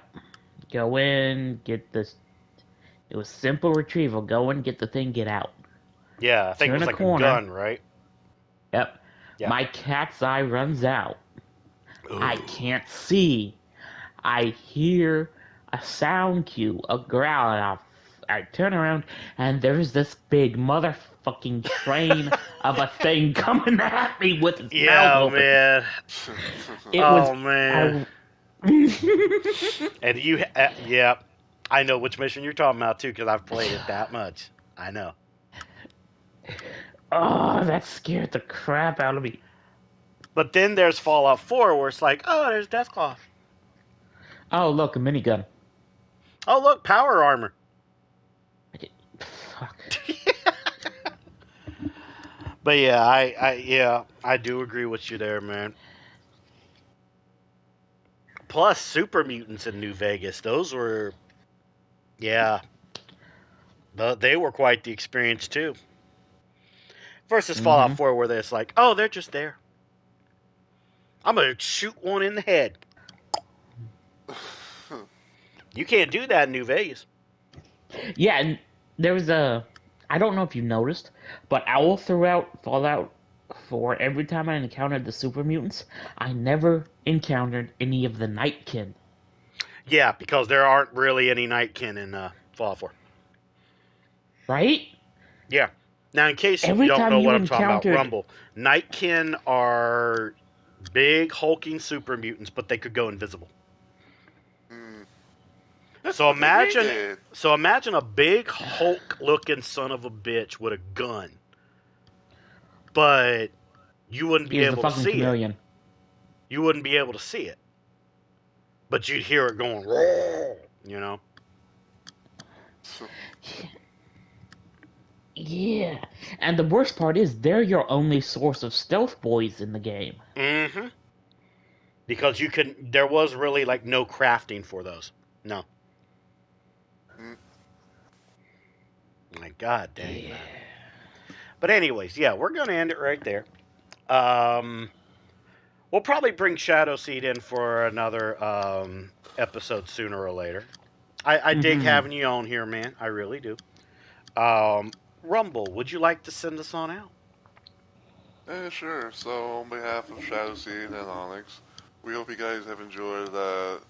Go in, get this... It was simple retrieval. Go in, get the thing, get out. Yeah, I think it Turn was a like corner. a gun, right? Yep. Yeah. My cat's eye runs out. Ooh. I can't see. I hear a sound cue, a growl, and I turn around, and there's this big motherfucking train of a thing coming at me with its mouth Yeah, open. man. It was... Oh, man. And yeah, I know which mission you're talking about, too, because I've played it that much. I know. Oh, that scared the crap out of me. But then there's Fallout 4, where it's like, oh, there's Deathclaw. Oh, look, a minigun. Oh, look, power armor. Fuck. But yeah, I do agree with you there, man. Plus, super mutants in New Vegas. Those were, yeah, they were quite the experience too. Versus Fallout 4, where it's like, oh, they're just there. I'm gonna shoot one in the head. You can't do that in New Vegas. Yeah, and there was a... I don't know if you noticed, but all throughout Fallout 4, every time I encountered the super mutants, I never encountered any of the Nightkin. Yeah, because there aren't really any Nightkin in Fallout 4. Right? Yeah. Now, in case you Every don't time know you what I'm talking about, encountered... Rumble, Nightkin are big hulking super mutants, but they could go invisible. So imagine a big Hulk-looking son of a bitch with a gun, but you wouldn't be He was a able to fucking see chameleon. it. You wouldn't be able to see it, but you'd hear it going, roar, you know. Yeah. And the worst part is, they're your only source of stealth boys in the game. Mm-hmm. Because there was really like no crafting for those. No. My God dang, man. But anyways, yeah, we're gonna end it right there. We'll probably bring Shadow Seed in for another episode sooner or later. I dig having you on here, man. I really do. Rumble, would you like to send us on out? Yeah, sure. So, on behalf of Shadowseed and Onyx, we hope you guys have enjoyed, the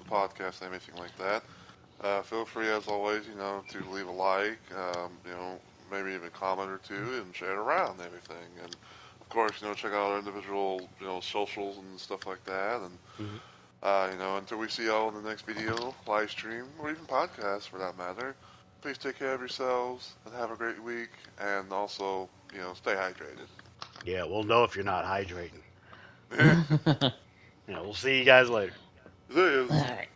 podcast and everything like that. Feel free, as always, to leave a like, maybe even a comment or two, and share it around and everything. And of course, check out our individual, socials and stuff like that. And Mm-hmm. until we see y'all in the next video, live stream, or even podcast for that matter. Please take care of yourselves and have a great week. And also, stay hydrated. Yeah, we'll know if you're not hydrating. Yeah. We'll see you guys later. There is. All right.